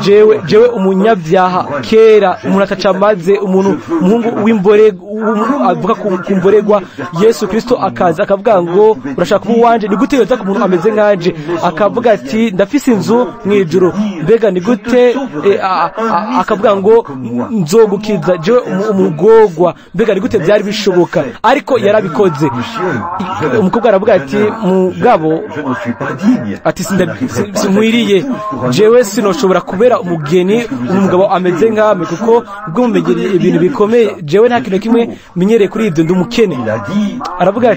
jewe umunyabyaha kera, umuntu atacamaze, umuhungu w'imbore avuga ku mboregwa Yesu Kristo akaza akavuga ngo urashaka kuba wanje, ni gute yoza ku muntu ameze nkanje akavuga ati ndafise inzu mwijuru, mbega ni gute akavuga ngo nzogukiza jewe umugogwa, mbega ni gute byari bishoboka? Ariko yarabikoze. Umukobwa aravuga ati mugabo ati sinkwiriye, jewe sinoshobora kubera umugeni umugabo ameze nkame, kuko ubwo mumenyereye ibintu bikomeye, jewe nta kintu kimwe menyereye kuri ibyo, ndi umukene. Aravuga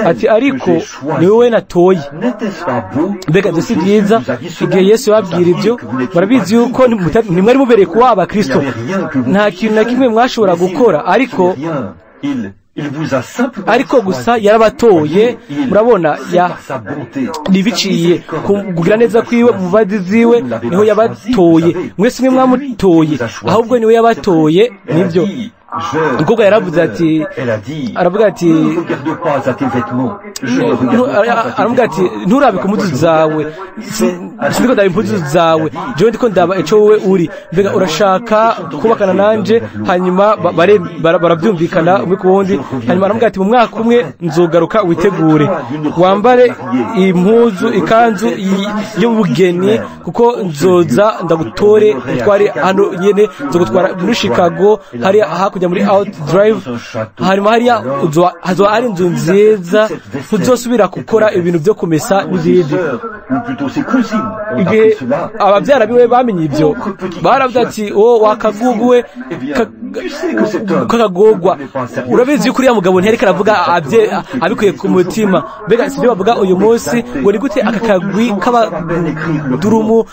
ati ariko ni wowe natoye. Mbega si byiza? Igihe Yesu yababwira ibyo barabizi yuko ntimwari mubereye kuba abakristo, nta kintu na kimwe mwashobora gukora, ariko gusa yarabatoye. Murabona nibiciye kugira neza kwiwe mu badi ziwe niho yabatoye. Mwese mwe mwamutoye, ahubwo niwe yabatoye. Nibyo umukobwa yaravuze ati, aravuga ati aravuga ati nturabe ku mpuzu zawe, sindiko ndaba impuzu zawe, jewe ndiko ndaba ico wowe uri. Mbega urashaka kubakana nanje? Hanyuma barabyumvikana umwe ku wundi. Hanyuma aravuga ati mu mwaka umwe nzogaruka witegure, wambare impuzu ikanzu y'ubugeni, kuko nzoza ndagutore utware hano nyene, nzogutwara muri Chicago hariya hakurya muri Out Drive. Hanyuma hariya hazoba ari inzu nziza, ntuzosubira gukora ibintu byo kumesa n'ibindi. Igihe ababyara biwe bamenye ibyo baravuze ati wakaguguwe kakagogwa. Urabizi yuko uriya mugabo ntiyariko aravuga abikuye ku mutima. Mbega sibyo bavuga uyu munsi ngo ni gute akakagwi k'abadurumu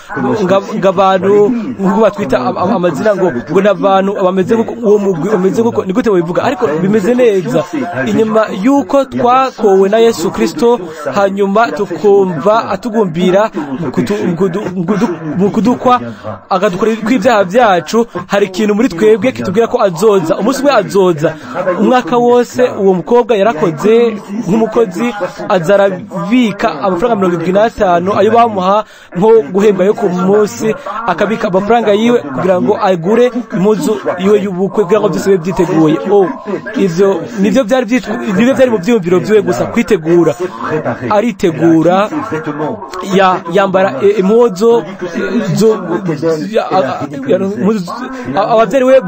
ng'abantu nk'uko batwita amazina ngo n'abantu bameze nk'uko uwo mugwi umeze nk'uko, ni gute babivuga? Ariko bimeze neza inyuma yuko twakowe na Yesu Kristo, hanyuma tukumva kutwiyumvira mu kudukwa akadukorera kw'ibyaha byacu. Hari ikintu muri twebwe kitubwira ko azoza, umunsi umwe azoza. Umwaka wose uwo mukobwa yarakoze nk'umukozi, aza arabika amafaranga 75 ayo bamuha nko guhembwa yo ku munsi, akabika amafaranga yiwe kugira ngo agure impuzu yiwe y'ubukwe kugira ngo byose bibe byiteguye. Ivyo nivyo byari mu byiyumviro byiwe gusa, kwitegura. Aritegura, yambara impuzu, abavyeyi we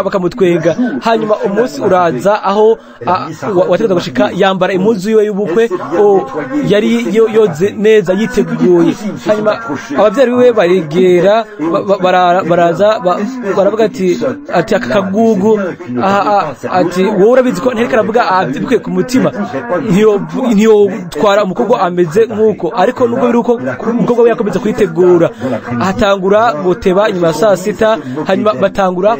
bakamutwenga. Hanyuma umunsi uraza aho wategeza gushika, yambara impuzu yiwe y'ubukwe, yari yoze neza yiteguye. Hanyuma abavyeyi we baregera, baraza baravuga ati aka kagugu, ati wowe urabizi ko ntereka aravuga abyibuke ku mutima, ntiyo twara umukobwa ameze nk'uko. Ariko nubwo biri uko, umukobwa we yakomeza kwitegura, ahatangura guteba nyuma ya saa sita. Hanyuma batangura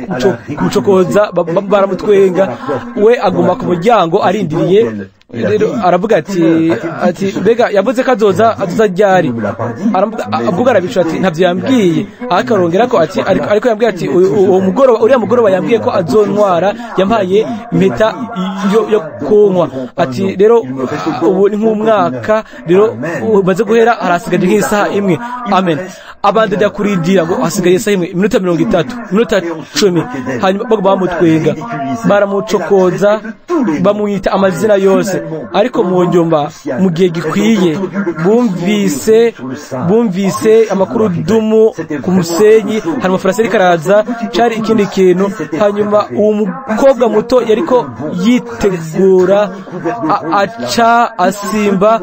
kumucokoza, baramutwenga, we aguma ku muryango arindiriye. Rero aravuga ati mbega yavuze ko azoza ryari? Avuga arabica ati ntabyo yambwiye. Akarongera ko ati ariko yambwiye ati uriya mugoroba yambwiye ko azontwara, yampaye impeta yo kunywa. Ati rero ubu ni nk'umwaka rero baze guhera, harasigaje nk'isaha imwe. Amen. Abandi ndakurindira ngo hasigaye isaha imwe, iminota 30, iminota 10. Hanyuma bamutwenga, baramucokoza, bamwita amazina yose. Ariko mu nyuma, mu gihe gikwiye, bumvise amakuru dumu ku musenyi, hanyuma amafarasi ariko araza, cari ikindi kintu. Hanyuma uwo mukobwa muto yariko yitegura, aca arasimba,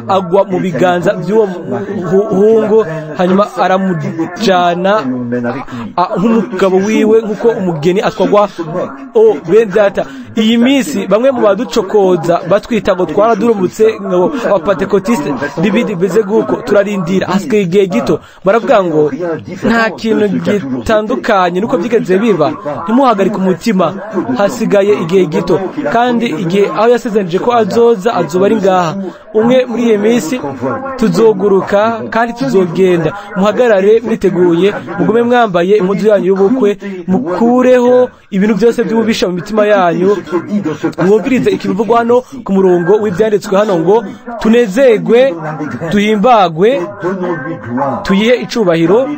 agwa mu biganza by'uwo muhungu. Hanyuma aramujana nk'umugabo wiwe, nk'uko umugeni atwagwa. Bendata, iyi minsi bamwe mu baducokoza batwita ngo twaradurumutse ngo abapentekotiste n'ibindi beze guko, turarindira hasigaye igihe gito. Baravuga ngo nta kintu gitandukanye nuko byigeze biba, ntimuhagarike umutima, hasigaye igihe gito. Kandi igihe aho yasezeranije ko azoza, azoba ari ngaha. Umwe muri iyo minsi tuzoguruka kandi tuzogenda. Muhagarare mwiteguye, mugume mwambaye impuzu yanyu y'ubukwe, mukureho ibintu byose by'ububisha mu mitima yanyu. Mwumvirize ikibivugwa hano ku murongo w'ibyanditswe hano ngo tunezegwe, tuhimbagwe, tuyihe icubahiro,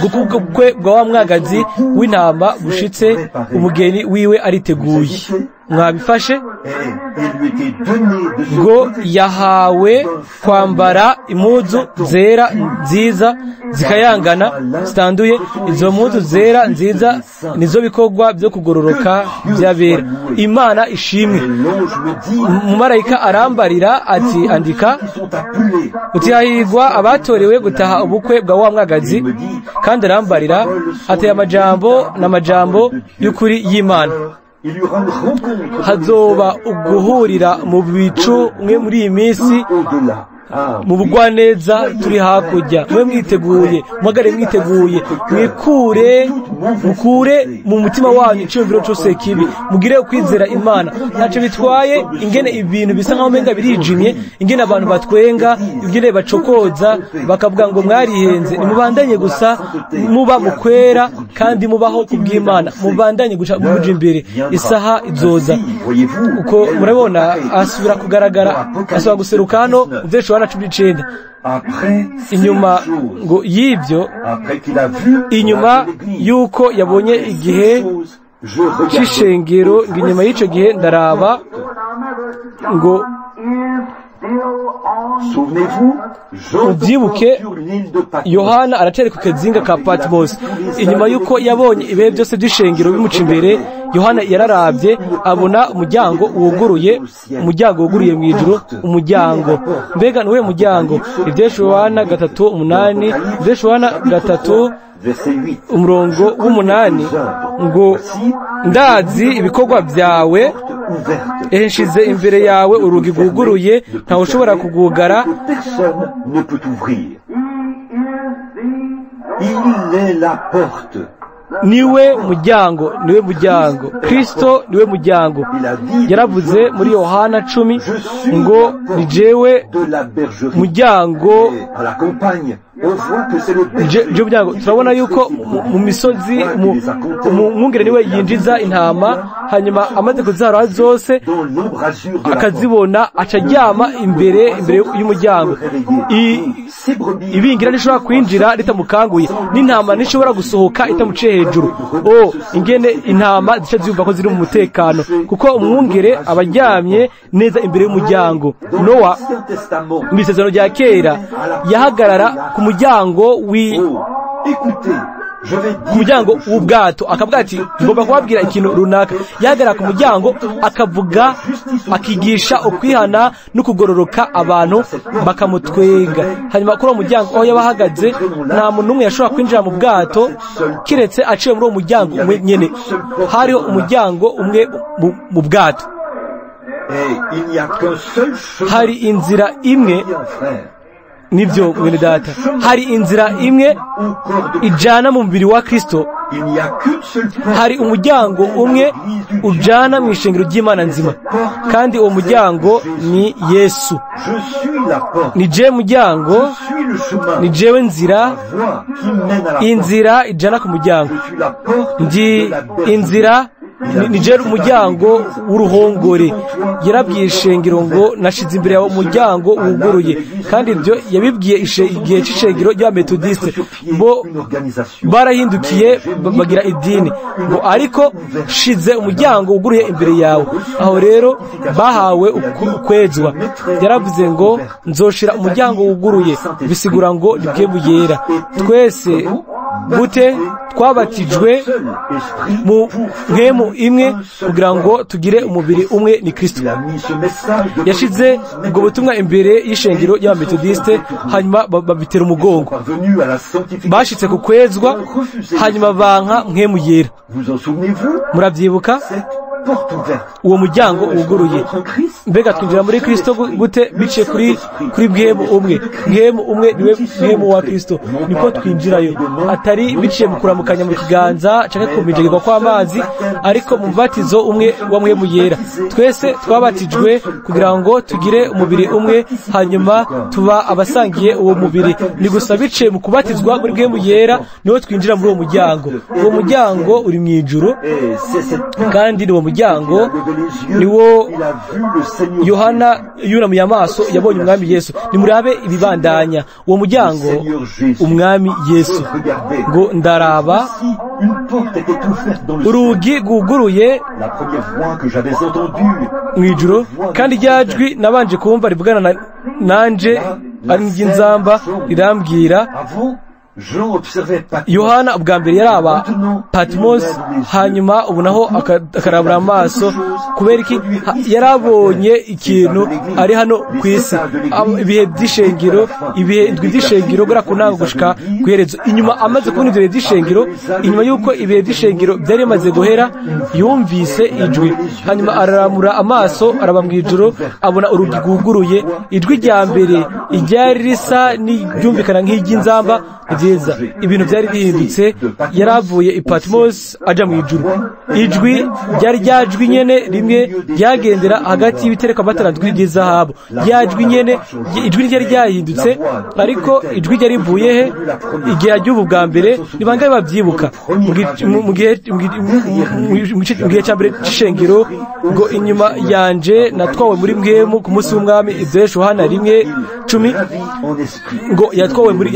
ubukwe bwa wa mwagazi w'intama bushitse, umugeni wiwe ariteguye. Mwabifashe ngo yahawe kwambara impuzu zera nziza zikayangana zitanduye. Izo mpuzu zera nziza nizo bikorwa byo kugororoka by'abera. Imana ishimwe. Umumarayika arambarira ati andika uti hahirwa abatorewe gutaha ubukwe bwa wa mwagazi. Kandi arambarira ateye amajambo n'amajambo y'ukuri y'Imana. Hazoba uguhurira mu bicu mwe muri iyi minsi, mu bugwaneza turi hakurya. Mwe mwiteguye, muhagare mwiteguye, mukure mu mutima wanyu iciyumviro cyose kibi, mugire ukwizera Imana. Ntacyo bitwaye ingene ibintu bisa nkaho menga birijimye, ingene abantu batwenga, ingene bacokoza bakavuga ngo mwarihenze. Nimubandanye gusa muba mukwera kandi mubaho kubw'Imana, mubandanye guca muja imbere. Isaha izoza uko murabona, asubira kugaragara, asubira guseruka hano Yohana 19. Inyuma ngo y'ibyo, inyuma yuko yabonye igihe c'ishengero, ngo inyuma y'icyo gihe ndaraba ngo ubyibuke Yohana aratera ku kazinga ka Patmos. Inyuma yuko yabonye ibihe byose by'ishengero bimuca imbere, Yohana yararabye abona umuryango wuguruye mu ijuru. Umuryango, mbega niwe muryango? Ibyesho Yohana 3:8, Ibyesho Yohana 3:8 ngo ndazi ibikorwa byawe, nshize imbere yawe urugi rwuguruye, ntawe ushobora kugugara. Il est la porte. niwe muryango, niwe muryango. Kristo niwe muryango. Yaravuze muri Yohana 10 ngo ni jewe muryango. Turabona yuko mu misozi umwungere niwe yinjiza intama, hanyuma amaze kuzahara zose akazibona acaryama imbere y'umuryango. Ibingira nishobora kwinjira ritamukanguye, n'intama nishobora gusohoka itamuciye hejuru. Ingene intama zica ziyumva ko ziri mu mutekano, kuko umwungere abaryamye neza imbere y'umuryango. Nowa mu isezerano rya kera yahagarara ku muryango w'ubwato akavuga ati ngomba kubabwira ikintu runaka. Yahagarara ku muryango akavuga, akigisha ukwihana no kugororoka, abantu bakamutwenga. Hanyuma kuri uwo muryango aho yabahagaze nta muntu n'umwe yashobora kwinjira mu bwato kiretse aciye muri uwo muryango umwe nyene. Hariho umuryango umwe mu bwato, hari inzira imwe. Nibyo mwene data, hari inzira imwe ijana mu mubiri wa Kristo. Hari umuryango umwe ujana mu ishengero ry'Imana nzima, kandi uwo muryango ni Yesu. Ni je muryango, ni jewe inzira ijana ku muryango. Ndi inzira, ni je umuryango w'uruhongore. Yarabwiye ishengero ngo nashize imbere yawe umuryango wuguruye, kandi ibyo yabibwiye igihe c'ishengero ry'Abametodiste. Bo barahindukiye bagira idini ngo ariko shize umuryango wuguruye imbere yawe. Aho rero bahawe ukwezwa. Yaravuze ngo nzoshira umuryango wuguruye, bisigura ngo nibwe yera. Twese gute twabatijwe mu mpemu imwe kugira ngo tugire umubiri umwe, ni Kristo. Yashize ubwo butumwa imbere y'ishengero y'Abametodiste, hanyuma babitera umugongo. Bashitse ku kwezwa, hanyuma banka mpemu yera. Murabyibuka? Uwo muryango wuguruye. Mbega twinjira muri Kristo gute? Biciye kuri bwemu umwe. Bwemu umwe niwe bwemu wa Kristo, niko twinjirayo. Atari biciye mu kuramukanya mu kiganza canke kumijegwa kw'amazi, ariko mu mubatizo umwe wa mpemu yera. Twese twabatijwe kugira ngo tugire umubiri umwe, hanyuma tuba abasangiye uwo mubiri. Ni gusa biciye mu kubatizwa muri bwemu yera niho twinjira muri uwo muryango. Uwo muryango uri mu ijuru, kandi ni uwo muryango niwo Yohana yunamiye amaso yabonye umwami Yesu. Nimurabe ibibandanya. Uwo muryango umwami Yesu ngo ndaraba urugi guguruye mwijuru, kandi ryajwi nabanje kumva rivugana nanje ari nk'inzamba rirambwira. Yohana ubwa mbere yaraba Patmos, hanyuma ubu naho akarabura amaso. Kubera iki? Yarabonye ikintu ari hano ku isi, ibihe by'ishengero, ibihe indwi by'ishengero gura kunanga gushika kuherezo. Inyuma amaze kubona ibyo bihe by'ishengero, inyuma yuko ibihe by'ishengero byari bimaze guhera, yumvise ijwi, hanyuma araramura amaso araba mu ijuru, abona urugi rwuguruye. Ijwi rya mbere iryari risa n'iryumvikana nk'iry'inzamba nziza. Ibintu byari bihindutse. Yaravuye i Patmos aja mu ijuru. Ijwi ryari ryajwi nyene rimwe ryagendera hagati y'ibitereko amatarandwi ry'izahabu. Ryajwi nyene, ijwi ryari ryahindutse, ariko ijwi ryari rivuye he? Igihe ry'ubu bwa mbere ni bangahe babyibuka? Mu gihe cya mbere c'ishengero ngo inyuma yanje natwawe muri mwemu ku munsi w'umwami. Ibyo Yohana 1:10 ngo yatwawe muri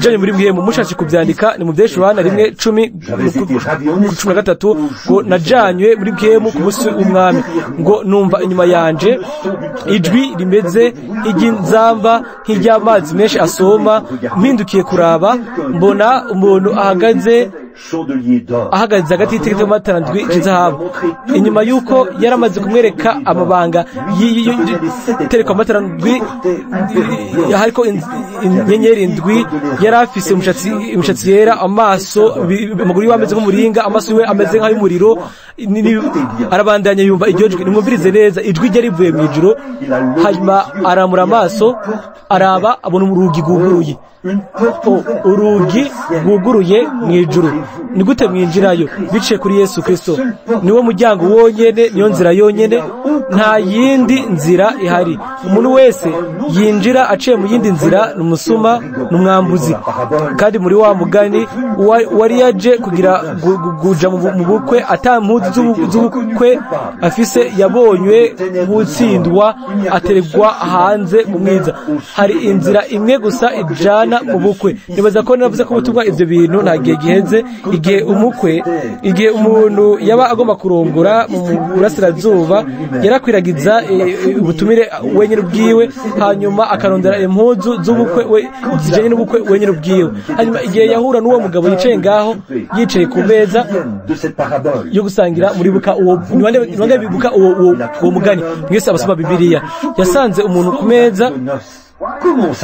janye muri mwemu. Mushatse kubyandika ni mu byo Yohana 1:10-13 ngo najanywe muri mwemu ku munsi w'umwami. Ngo numva inyuma yanje ijwi rimeze nk'iry'inzamba, nk'iry'amazi menshi asoma. Mpindukiye kuraba, mbona umuntu ahagaze hagati y'itereko amatarandwi cy'izahabu. Inyuma yuko yaramaze kumwereka amabanga y'itereko amatarandwi, hariko inyenyeri indwi, yari afise umushatsi yera, amaso amaguru ameze nk'umuringa, amaso yiwe ameze nk'ay'umuriro. Arabandanya yumva iryo jwi. Nimwumvirize neza, ijwi ryari rivuye mu ijuru. Hanyuma aramura amaso araba, abona urugi rwuguruye. urugi rwuguruye mu ijuru. Ni gute mwinjirayo? Biciye kuri Yesu Kristo. Niwo muryango wonyene, niyo nzira yonyene, nta yindi nzira ihari. Umuntu wese yinjira aciye mu yindi nzira n'umusuma, n'umwambuzi. Kandi muri wa mugani wari yaje kugira guja mu bukwe atampuzu z'ubukwe afise, yabonywe nk'utsindwa ateregwa hanze mu mwiza. Hari inzira imwe gusa ijana mu bukwe. Nibaza ko navuze ko ubutumwa ivyo bintu nta gihe giheze, igihe umuntu yaba agomba kurongora mu burasirazuba yarakwiragiza ubutumire wenyine ubwiwe, hanyuma akarondera impuzu z'ubukwe zijanye n'ubukwe wenyine ubwiwe. Hanyuma igihe yahura n'uwo mugabo yicaye ngaho, yicaye ku meza yo gusangira, muribuka nibange bibuka uwo mugani mwese abasoma Bibiliya, yasanze umuntu ku meza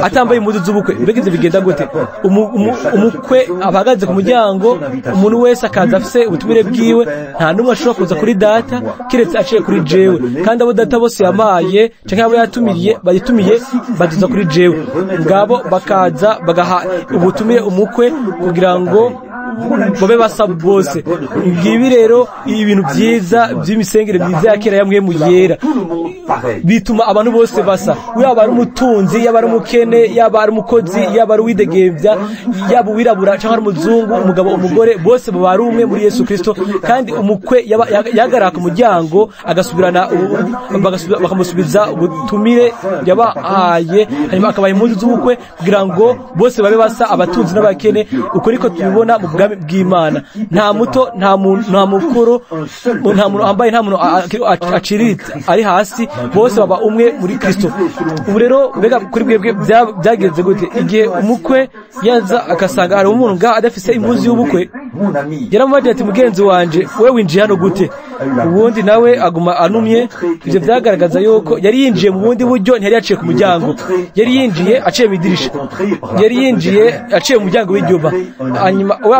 atambaye impuzu z'ubukwe. Mbega ivyo bigenda gute? Umukwe abahagaze ku muryango, umuntu wese akaza afise ubutumire bwiwe, nta n'umwe ashobora kuza kuri data kiretse aciye kuri jewe, kandi abo data bose yamaye canke abo bayitumiye baduza kuri jewe. Ngabo bakaza bagaha ubutumire umukwe kugira ngo bobe basa bose. Ngibi rero ibintu vyiza vy'imisengere myiza ya kera yamwe mu yera bituma abantu bose basa, yaba ari umutunzi, yaba ari umukene, yaba ari umukozi, yaba ari uwidegembya, yaba uwirabura cyangwa ari umuzungu, umugabo umugore, bose baba ari umwe muri Yesu Kristo. Kandi umukwe yagaraka ku muryango agasubirana, bakamusubiza ubutumire yabahaye, hanyuma akabaha impuzu z'ubukwe kugira ngo bose babe basa, abatunzi n'abakene. Uko niko tubibona mu bwami bw'Imana. Nta muto, nta mukuru, nta muntu ambaye, nta muntu aciriritse ari hasi, bose baba umwe muri Kristo. Ubu rero mbega kuri bwebwe byagenze gute? Igihe umukwe yaza akasanga hari umuntu ngaho adafise impuzu y'ubukwe, yaramubajije ati, mugenzi wanje, we winjiye hano gute? Ubundi nawe aguma anumye. Ivyo vyagaragaza yuko yari yinjiye mu bundi buryo, ntiyari yaciye ku muryango, yari yinjiye aciye mu idirisha, yari yinjiye aciye mu muryango w'inyuma. Hanyuma we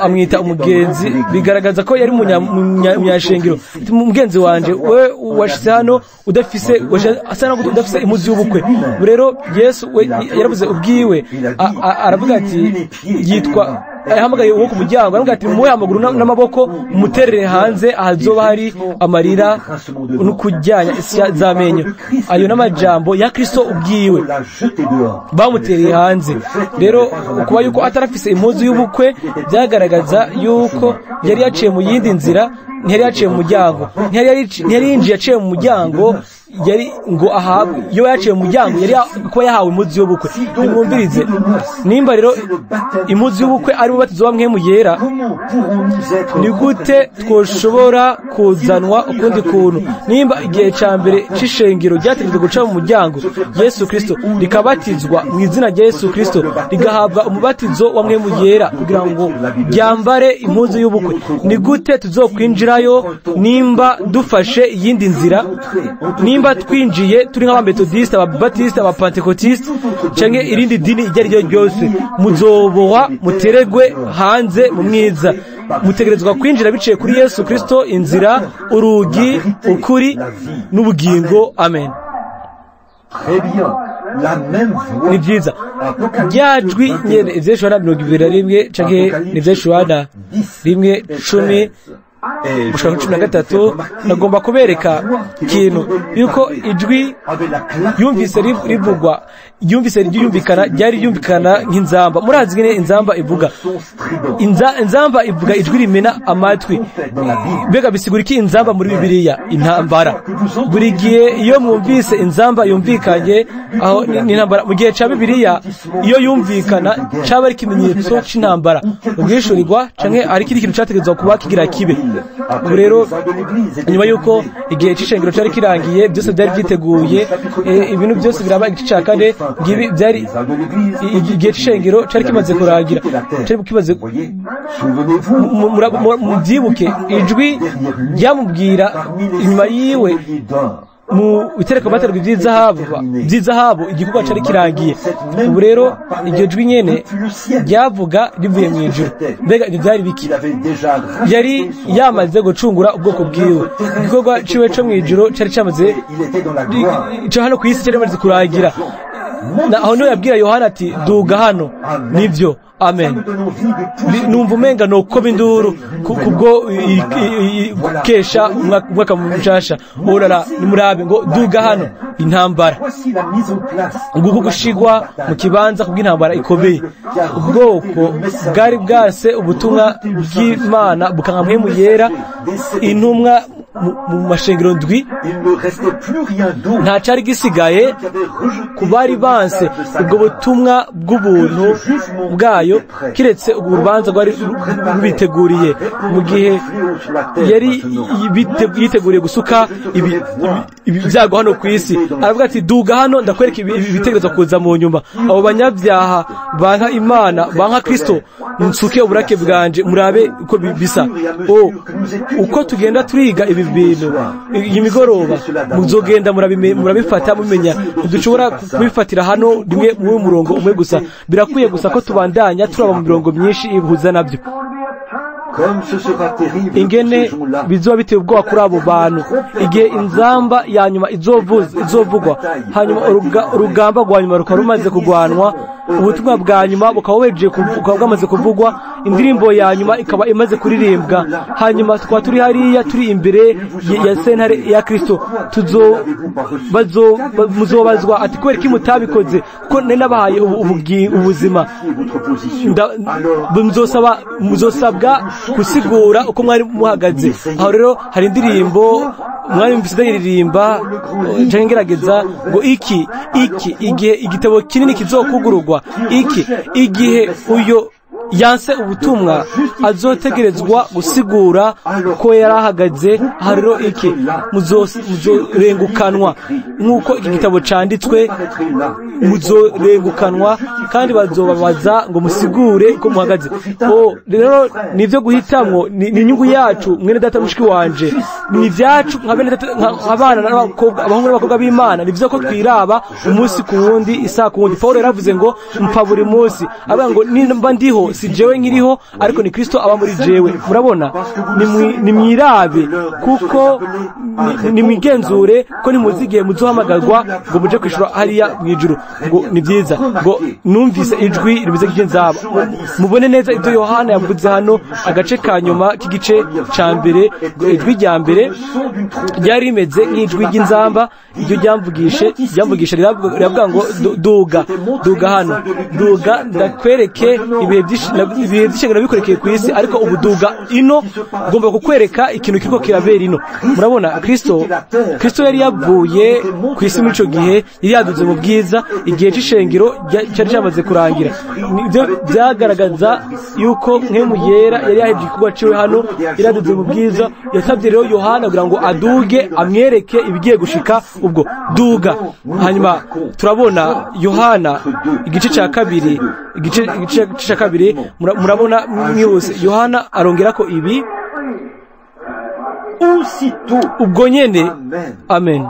amwita umugenzi, bigaragaza ko yari umunyashengero. Mugenzi wanje, we washitse hano udafise impuzu y'ubukwe. Rero Yesu we yaravuze ubwiwe, aravuga ati, yitwa yahamagaye uwo ku muryango, aravuga ati, muwe amaguru n'amaboko muterere hanze, ahazoba hari amarira no kujyanya isya z'amenyo. Ayo n'amajambo ya Kristo ubwiwe, bamutereye hanze. Rero kuba yuko atarafise impuzu y'ubukwe byagaragaza yuko yari yaciye mu yindi nzira, ntiyari yaciye mu muryango, ntiyari yinjiye aciye mu muryango, yari ngo ahabwe. Iyo yaciye mu muryango yari kuba yahawe impuzu y'ubukwe. Nimwumvirize, nimba rero impuzu y'ubukwe ari ubatizo wa mpwemu yera, ni gute twoshobora kuzanwa ukundi kuntu? Nimba igihe ca mbere c'ishengero ryategetswe guca mu muryango, Yesu Kristo rikabatizwa mu izina rya Yesu Kristo, rigahabwa umubatizo wa mpwemu yera kugira ngo ryambare impuzu y'ubukwe, ni gute tuzokwinjirayo nimba dufashe iyindi nzira? Nimba twinjiye turi nk'abametodiste, ababatiste, abapentekotiste canke irindi dini iryo ari ryo ryose, muzoboha muteregwe hanze mu mwiza. Mutegerezwa kwinjira biciye kuri Yesu Kristo, inzira, urugi, ukuri n'ubugingo. Amen. Ni byiza ryajwi nyene ivyeshuana 21 canke n'ivyeshuana 1:10 gushaka 13. Nagomba kubereka ikintu yuko ijwi yumvise rivugwa, yumvise ryumvikana, ryari yumvikana nk'inzamba. Murazi ngene inzamba ivuga? Inzamba ivuga ijwi rimena amatwi. Mbega bisigura iki inzamba muri Bibiliya? Intambara. Buri gihe iyo mwumvise inzamba yumvikanye, aho ni intambara. Mu gihe ca Bibiliya iyo yumvikana caba ari ikimenyetso c'intambara, ubwishurirwa canke ari ikindi kintu categezwa kuba kigira kibe. Ubu rero nyuma yuko igihe c'ishengero cari kirangiye, byose byari byiteguye, ibintu byose biraba igice ca kane, ngibi byari igihe c'ishengero cari kimaze kurangira, cari kimaze. Mubyibuke ijwi ryamubwira inyuma yiwe mu bitereko baterwa by'izahabu, igikorwa cari kirangiye. Ubu rero iryo jwi nyene ryavuga rivuye mu ijuru. Mbega ibyo byari biki? Yari yamaze gucungura ubwoko bwiwe. Igikorwa ciwe co mu ijuru cari cyamaze, cyo hano ku isi cyari kimaze kurangira. aho niho yabwira Yohana ati duga hano nibyo amen numva umenga nokoma induru kubwo kesha umwaka mushasha orara nimurabe ngo duga hano intambara nguko gushigwa mu kibanza kubw'intambara ikomeye ubwoko bwari bwase ubutumwa bw'Imana bukanka mwe mu yera intumwa mu mashengero ndwi nta cari gisigaye kubari banse ubwo butumwa bw'ubuntu bwayo kiretse ubwo rubanza rwari biteguriye mu gihe yari yiteguriye gusuka ibyago hano ku isi aravuga ati duga hano ndakwereka ibitegerezo kuza mu nyuma abo banyabyaha banka Imana banka Kristo nsuke uburake bwanje murabe uko bisa uko tugenda turiga ibi bintu iyi migoroba muzogenda murabifata mumenya dushobora kubifatira hano rimwe mu murongo umwe gusa birakwiye gusa ko tubandanya turaba mu mirongo myinshi ibuza nabyo ingene bizoba biteye ubwoba kuri abo bantu igihe inzamba ya nyuma izovugwa hanyuma urugamba rwa nyuma rukaba rumaze kugwanwa ubutumwa bwa nyuma bukaba bwamaze kuvugwa indirimbo ya nyuma ikaba imaze kuririmbwa hanyuma tukaba turi hariya turi imbere ya sentare ya Kristo muzobazwa ati kubera ko mutabikoze kuko nari nabahaye ubuzima muzosabwa gusigura uko mwari muhagaze aho rero hari indirimbo mwari mfite iririmba ngerageza ngo igihe igitabo kinini kizokugururwa igihe uyo yanse ubutumwa azotegerezwa gusigura ko yarahagaze hariro muzorengukanwa nk'uko iki gitabo canditswe muzorengukanwa kandi bazobabaza ngo musigure ko muhagaze rero nivyo guhitamwo ni inyungu yacu mwene data mushiki wanje ni vyacu nk'abana n'abakobwa abahungu n'abakobwa b'Imana nivyo ko twiraba umunsi ku wundi isa ku wundi Paulo yaravuze ngo mpfa buri munsi avuga ngo nimba ndiho si jewe nkiriho ariko ni Kristo aba muri jewe murabona ni mwirabe kuko ni mwigenzure ko nimuzigiye muzohamagarwa ngo muje kwishura hariya mwijuru ngo ni byiza ngo numvise ijwi ribuze kigenzaba mubone neza ibyo Yohana yavuze hano agace ka nyuma k'igice ca mbere ijwi rya mbere ryari rimeze nk'ijwi ry'inzamba iryo ryamvugisha riravuga ngo duga hano duga ndakwereke ibihe by'ishengero bikorekeye ku isi ariko ubuduga ino ugomba kukwereka ikintu kiriko kirabera ino murabona Kristo yari yavuye ku isi muri ico gihe yari yaduze mu bwiza igihe c'ishengero cyari cyamaze kurangira ibyo byagaragaza yuko nk'emu yera yari yaheje igikorwa ciwe hano yari yaduze mu bwiza yasabye rero Yohana kugira ngo aduge amwereke ibigiye gushika ubwo duga hanyuma turabona Yohana igice ca kabiri murabona mwihuse Yohana arongera ko ibi ubwo nyene amen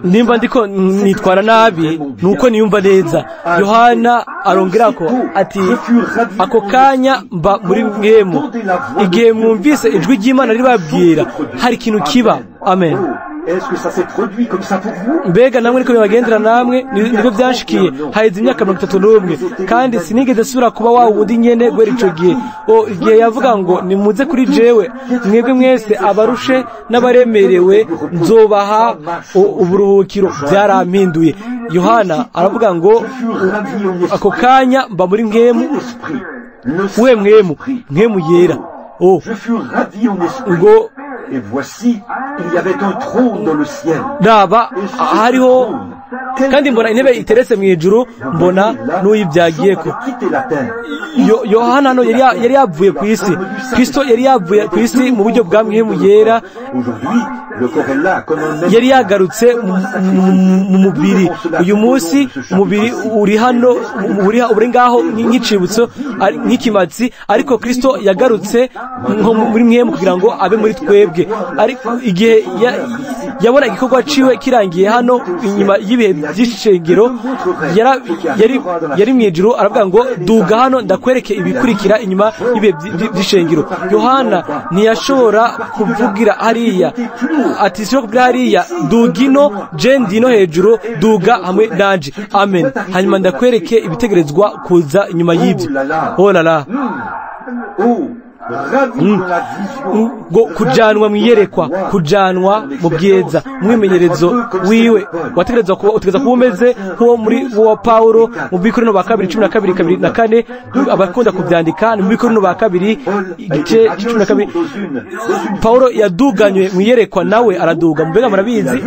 nimba ndiko nitwara nabi nuko niyumva neza Yohana arongera ko ati ako kanya mba muri mwemu igihe mwumvise ijwi ry'Imana ribabwira hari ikintu kiba amen Est-ce que ça s'est produit comme ça pour vous? Mbega namwe niko bibagendera namwe nibyo byanshikiye haheze imyaka 31 kandi sinigeze sura kuba wa wundi nyene gwera ico gihe igihe yavuga ngo nimuze kuri jewe mwebwe mwese abarushe n'abaremerewe nzobaha uburuhukiro byarampinduye Yohana aravuga ngo ako kanya mba muri we mwemu yera ngo et voici il y avait un trône dans le ciel daba hariho kandi mbona intebe iteretse mu ijuru mbona n'uyibyagiye ko Yohana no yari yavuye ku isi Kristo yari yavuye ku isi mu buryo bwa mwemu yera yari yagarutse mu mubiri uyu munsi umubiri uri hano uri ngaho nk'icibutso nk'ikimatsi ariko Kristo yagarutse nko muri mwemu kugira ngo abe muri twebwe ariko igihe yabona igikorwa ciwe kirangiye hano inyuma y'ibihe by'ishengero yari mu ijuru aravuga ngo duga hano ndakwereke ibikurikira inyuma y'ibihe by'ishengero Yohana ntiyashobora kuvugira hariya ati siro kubira hariya duga ino je ndino hejuru duga hamwe nanje amen hanyuma ndakwereke ibitegerezwa kuza inyuma y'ibyo oh la la ngo kujanwa mwiyerekwa kujanwa mu bwiza mwimenyerezo wiwe wategerezwa kuba umeze nko muri wa Paulo mu Bikorino ba 2:12-4 abakunda kubyandika mu Bikorino ba 2 igice 12 Paulo yaduganywe mwiyerekwa nawe araduga mbega murabizi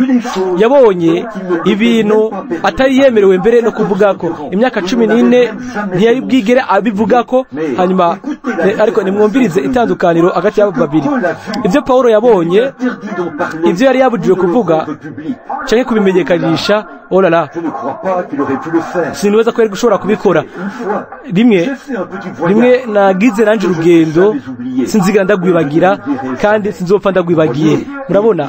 yabonye ibintu atari yemerewe mbere no kuvuga ko imyaka 14 ntiyari bwigere abivuga ko hanyuma ariko nimwumvirize itandukaniro hagati y'abo babiri ibyo Paulo yabonye ibyo yari yabujijwe kuvuga cyangwa kubimenyekanisha oh la la sinweza ko yari gushobora kubikora rimwe nagize nanje urugendo sinziga ndagwibagira kandi sinzopfa ndagwibagiye murabona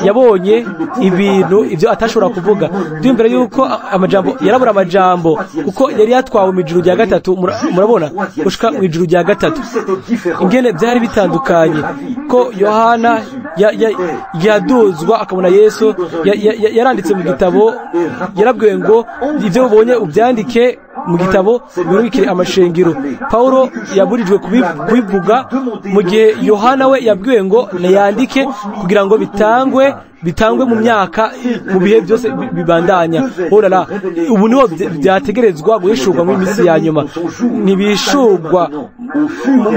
yabonye ibintu ibyo atashobora kuvuga ndumvira yuko amajambo yarabura amajambo kuko yari yatwawe mu ijuru rya gatatu murabona gushika mu ijuru rya gatatu ingene byari bitandukanye ko Yohana yaduzwa akabona Yesu yaranditse mu gitabo yarabwiwe ngo ivyo ubonye ubyandike mu gitabo birukire amashengero Paulo yaburijwe kubivuga mu gihe Yohana we yabwiwe ngo nayandike kugira ngo bitangwe mu myaka mu bihe byose bibandanya orara ubu niho byategerezwa guhishurwa mu minsi ya nyuma ntibishurwa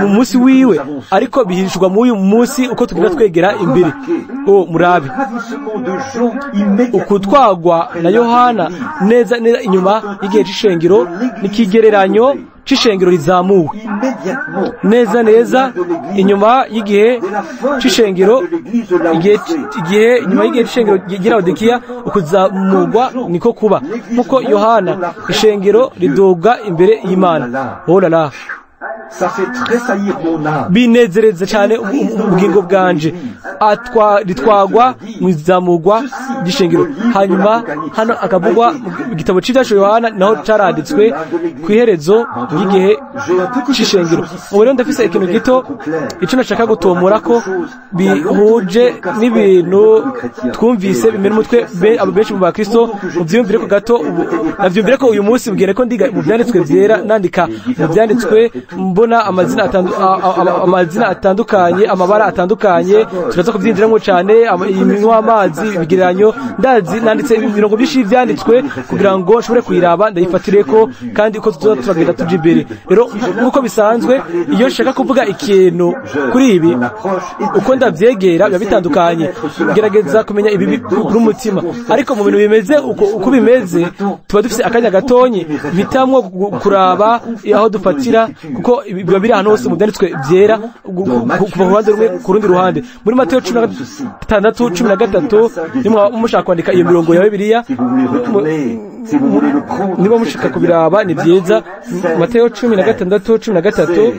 mu munsi wiwe ariko bihishurwa mu uyu munsi uko tugenda twegera imbere murabi ukutwagwa na Yohana neza inyuma y'igihe c'ishengero n'ikigereranyo c'ishengero rizamuwe neza inyuma y'igihe c'ishengero igihe inyuma y'igihe c'ishengero ry'Laodikiya ukuzamurwa niko kuba nkuko Yohana ishengero ridoga imbere y'Imana oh la la binezereza cyane ubugingo bwanje ritwagwa mu izamurwa ry'ishengero hanyuma hano akavugwa mu gitabo cy'ibyasho Yohana naho caranditswe ku iherezo y'igihe c'ishengero ubu rero ndafise ikintu gito ico nashaka gutomora ko bihuje n'ibintu twumvise bimera umutwe abo benshi mu bakristo muvyumvire ko gato navyumvire ko uyu munsi bugere ko ndiga mu byanditswe byera nandika mu byanditswe mbona amazina atandukanye amabara atandukanye turaza kubyinjiramo cyane iminwa amazi ibigereranyo nanditse imirongo byinshi byanditswe kugira ngo nshobore kuyiraba ndayifatire ko kandi uko turagenda tuje imbere rero nkuko bisanzwe iyo nshaka kuvuga ikintu kuri ibi uko ndabyegera biba bitandukanye gerageza kumenya ibi n'umutima ariko mu bintu bimeze uko bimeze tuba dufite akanya gatonye mpitamwo kuraba aho dufatira kuko biba biri ahantu hose mu byanditswe byera kuva ku ruhande rumwe ku rundi ruhande muri Mateyo 16:13 nimwe mushaka kwandika iyo mirongo ya Bibiliya niba mushaka kubiraba ni byiza Mateyo 16:13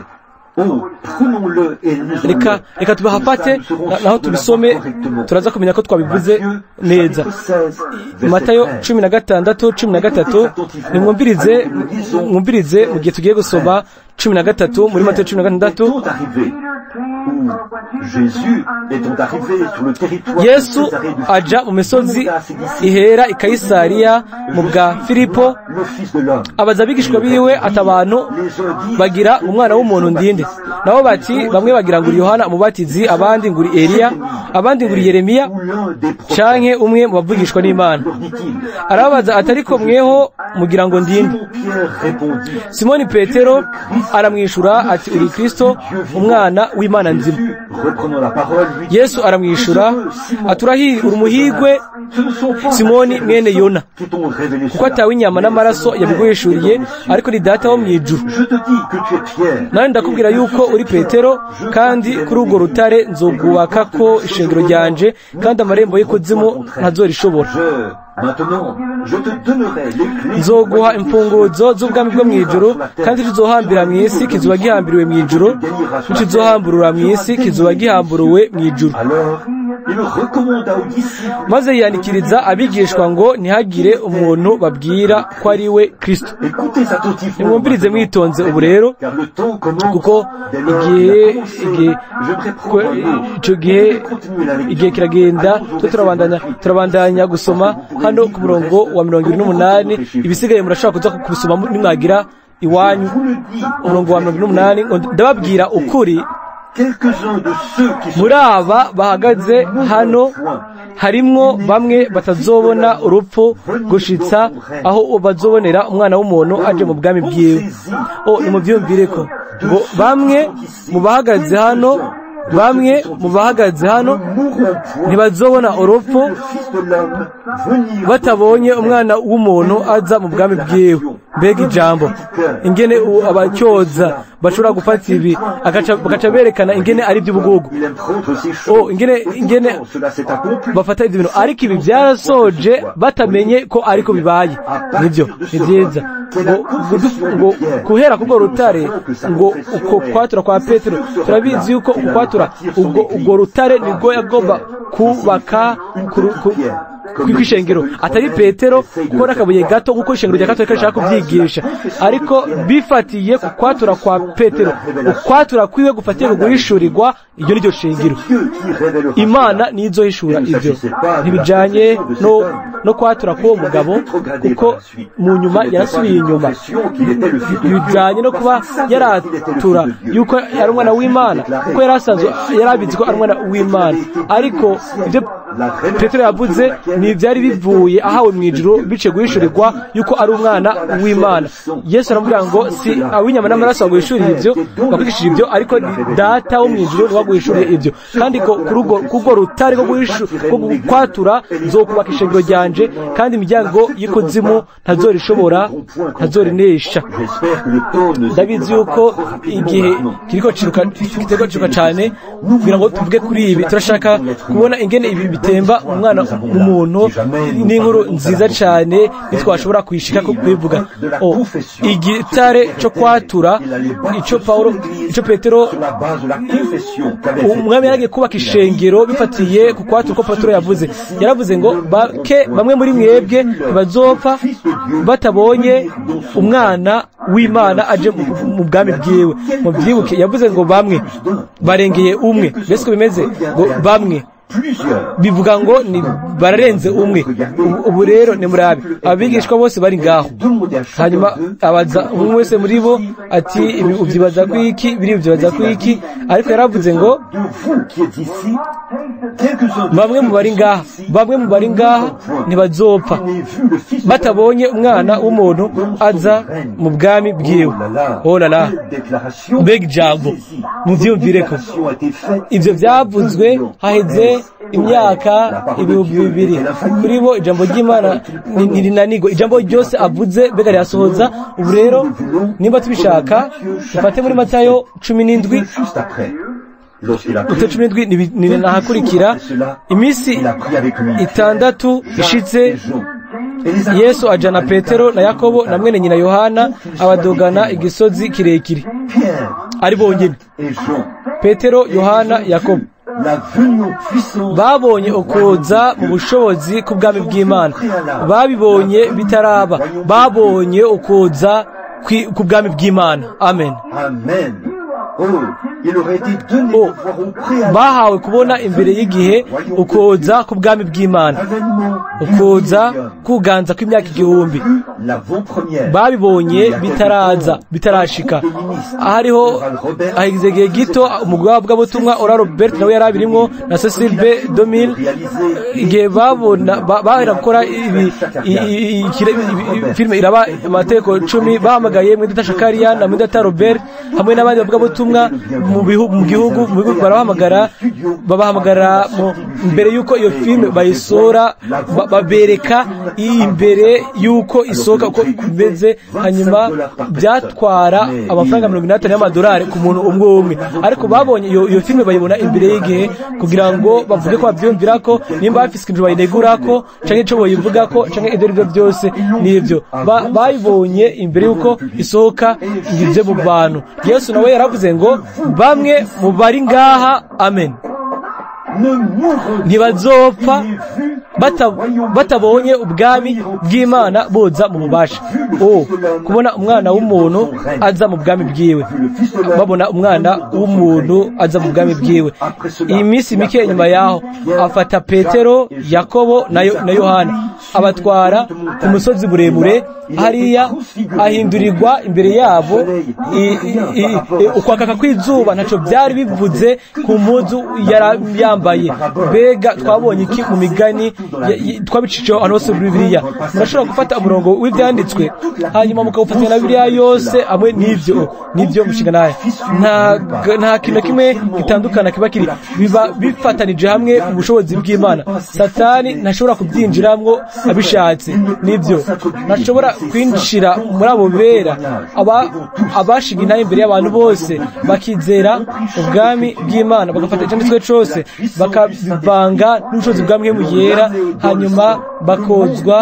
reka tubahafate naho tubisome turaza kumenya ko twabivuze neza Matayo 16:13 nimwumvirize mu gihe tugiye gusoma 13 muri Matayo 16 Yesu aja mu misozi ihera i Kayisariya mu bwa Filipo abaza abigishwa biwe atabantu bagira umwana w'umuntu ndinde nabo bati bamwe bagira ngo Yohana umubatizi abandi nguri Eliya abandi nguri Yeremiya canke umwe mu bavugishwa n'Imana arabaza atariko mweho mugira ngo ndinde Simoni Petero aramwishura ati uri Kristo umwana w'Imana nzima Yesu aramwishura aturahi urumuhigwe Simoni mwene Yona kuko atawe inyama n'amaraso yabiguhishuriye ariko ni data wo mwijuru nani ndakubwira yuko uri Petero kandi kuri urwo rutare nzogubaka ko ishengero ryanje kandi amarembo y'ikuzimu ntazorishobora nzoguha imfunguzo z'ubwami bwo mu ijuru, kandi tuzohambira mu isi kizuba gihambiriwe mu ijuru, tuzohamburura mu isi kizuba gihamburuwe mu ijuru. Maze yiyandikiriza abigishwa ngo ntihagire umuntu babwira ko ari we Kristo. Nimwumvirize mwitonze ubu rero, kuko igihe kiragenda, turabandanya gusoma hano ku murongo wa 28. Ibisigaye murashobora kuza kubisoma nimwagira iwanyu. Umurongo wa 28, ndababwira ukuri, muri aba bahagaze hano harimwo bamwe batazobona urupfu gushitsa aho bazobonera umwana w'umuntu aje mu bwami bwiwe. Nimuvyumvire ko ngo bamwe mu bahagaze hano ntibazobona urupfu batabonye umwana w'umuntu aza mu bwami bwiwe. Mbega ijambo ingene abacyoza bashobora gufata ibi bakaca berekana ingene ari by'ubugugu. Ingene bafata ibyo bintu, ariko ibi byarasoje batamenye ko ariko bibaye. Nibyo ni byiza ngo kuhera kubwo rutare, ngo uko kwatura kwa Petero, turabizi yuko ukwatura ubwo rutare nibwo yagomba kubaka kw'ishengero, atari Petero kuko nakabuye gato kuko ishengero rya gato rishaka kubyigisha, ariko bifatiye ku kwatura kwa Petero. Ukwatura kwiwe gufatiye ku guhishurirwa, iryo niryo shengero. Imana nizo hishura ivyo, ntibijanye no kwatura k'uwo mugabo, kuko mu nyuma yarasubiye inyuma. Bijanye no kuba yaratura yuko ari umwana w'Imana, kuko yarabizi ko ari umwana w'Imana, ariko ivyo Petero yavuze ni byari bivuye ahawe mu ijuru bice guhishurirwa yuko ari umwana w'Imana. Yesu aramubwira ngo si awinyama n'amaraso baguhishurira ivyo, bakwigishije ivyo, ariko data wo mu ijuru niwe waguhishuriye ivyo. Kandi ko kurwo rutare ko kwatura nzokubaka ishengero ryanje, kandi imiryango y'ikuzimu ntazorishobora, ntazorinesha. Ndabizi yuko igihe kiriko ciruka cyane kugira ngo tuvuge kuri ibi. Turashaka kubona ingene ibi bitemba umwana w'umuntu, n'inkuru nziza cyane nitwashobora kuyishika ko kwivuga. Igitare cyo kwatura, ico Petero umwami yaragiye kubaka ishengero bifatiye ku kwatura ko Petero yaravuze ngo bamwe muri mwebwe ntibazopfa batabonye umwana w'Imana aje mu bwami bwiwe. Mubyibuke yavuze ngo bamwe, barengeye umwe. Mbese ko bimeze ngo bamwe bivuga ngo ni bararenze umwe. Ubu rero ni murabi abigishwa bose bari ngaho, hanyuma abaza umwe wese muri bo ati ibi ubyibaza kwiki, biri ubyibaza kwiki, ariko yaravuze ngo bamwe mu bari ngaha ntibazopfa batabonye umwana w'umuntu aza mu bwami bwiwe. Olala, mbega ijambo, muvyumvire ko ivyo byavuzwe haheze imyaka 2000. Kuri bo ijambo ry'Imana nirinanirwa, ijambo ryose avuze mbega ryasohoza. Ubu rero nimba tubishaka dufate muri Matayo 17 nahakurikira iminsi 6 ishitse, Yesu ajana Petero na Yakobo na mwene nyina Yohana abadogana igisozi kirekire ari bonyene. Petero, Yohana, Yakobo babonye ukuza mu bushobozi ku bwami bw'Imana, babibonye bitaraba, babonye ukuza ku bwami bw'Imana. Amen. Bahawe kubona imbere y'igihe ukuza ku bwami bw'Imana, ukuza kuganza kw'imyaka 1000. Babibonye bitarashika. Hariho ahize igihe gito umugabo butumwa Ora Robert nawe yarabirimwo na Cecil B. 2000, igihe babona bahera gukora filime iraba amateko 10, bahamagaye Mwidata Shakariya na Mwidata Robert hamwe n'abandi bavugabutumwa mu gihugu babahamagara mbere y'uko iyo filime bayisora babereka imbere y'uko isohoka uko imeze, hanyuma byatwara amafaranga 50 y'amadolari ku muntu umwe umwe, ariko babonye iyo filime bayibona imbere y'igihe kugira ngo bavuge ko bavyumvira ko nimba bafise ikintu bayinegura ko canke ico boyivuga ko canke ibyo byose nivyo bayibonye imbere y'uko isohoka ngivye mu bantu. Yesu nawe yaravuze ngo bamwe mu bari ngaha amen ntibazopfa batabonye ubwami bw'Imana boza mu bubasha. Kubona umwana w'umuntu aza mu bwami bwiwe, babona umwana w'umuntu aza mu bwami bwiwe. Iyi minsi mike nyuma yaho afata Petero, Yakobo na Yohana abatwara ku musozi muremure, hariya ahindurirwa imbere yabo. Ukwakaka kw'izuba ntaco byari bivuze ku mpuzu yambaye. Mbega twabonye iki mu migani twabiciceho ahantu hose muri Bibiliya? Murashobora gufata umurongo w'ibyanditswe hanyuma mukawufatanya na Bibiliya yose amwe n'ibyo mushinga naye. Nta kintu kimwe gitandukana kiba kiri, biba bifatanije hamwe mu bushobozi bw'Imana. Satani ntashobora kubyinjiramwo abishatse, nibyo ntashobora kwinjira muri abo bera abashinga intahe imbere y'abantu bose bakizera ubwami bw'Imana, bagafata icyanditswe cyose bakabivanga n'ubushobozi bwa Mpwemu Yera, hanyuma bakozwa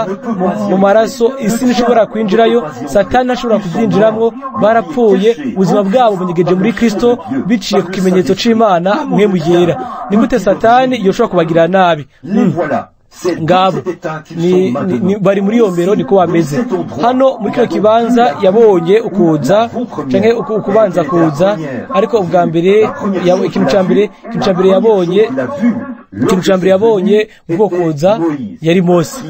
mu maraso. Isi ntishobora kwinjirayo, Satani ntashobora kubyinjiramwo. Barapfuye, ubuzima bwabo bunyegeje muri Kristo biciye ku kimenyetso c'Imana Mpwemu Yera. Ni gute Satani yoshobora kubagira nabi? Ngabo bari muri yombero, niko bameze hano muri kino kibanza. Yabonye ukuza canke ukubanza kuza, ariko ubwa mbere ikintu ca mbere yabonye ubwo kuza yari Mose.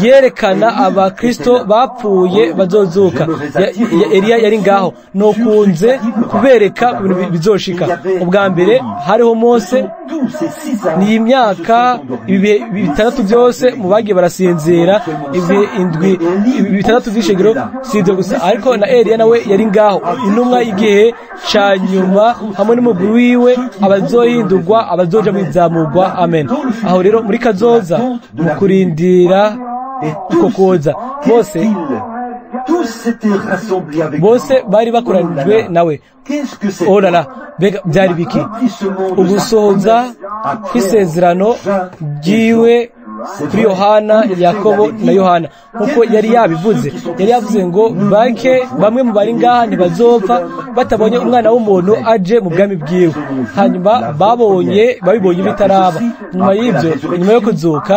Yerekana abakristo bapfuye bazozuka. Eliya yari ngaho, nokunze kubereka ku bintu bizoshika. Ubwa mbere hariho Mose, ni imyaka bitandatu byose mu bagiye barasinzira, bitandatu vy'ishegero sivyo gusa, ariko na Eliya nawe yari ngaho, intumwa y'igihe ca nyuma hamwe n'umuguru wiwe, abazohindurwa abazoja mu izamurwa. Amen. Aho rero muri kazoza kurindira uko koza bose bari bakoranijwe nawe. Olala, bega byari biki? Ugusohoza kw'isezerano ryiwe kuri Yohana, Yakobo na Yohana, nkuko yari yabivuze. Yari yavuze ngo bamwe mu bari ngaha ntibazopfa batabonye umwana w'umuntu aje mu bwami bwiwe. Hanyuma babibonye bitaraba. Nyuma y'ibyo, inyuma yo kuzuka,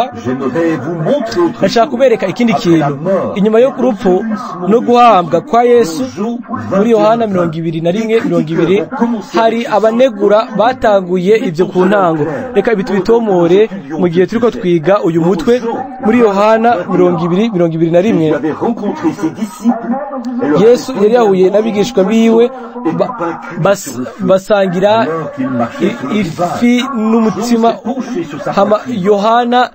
ndashaka kubereka ikindi kintu. Inyuma yo kurupfu no guhambwa kwa Yesu, muri Yohana 21:20 hari abanegura batanguye ibyo ku ntango. Reka ibi tubitomore mu gihe turiko twiga uyu mutwe muri Yohana 20:21. Yesu yari yahuye n'abigishwa biwe basangira ifi n'umutima. Yohana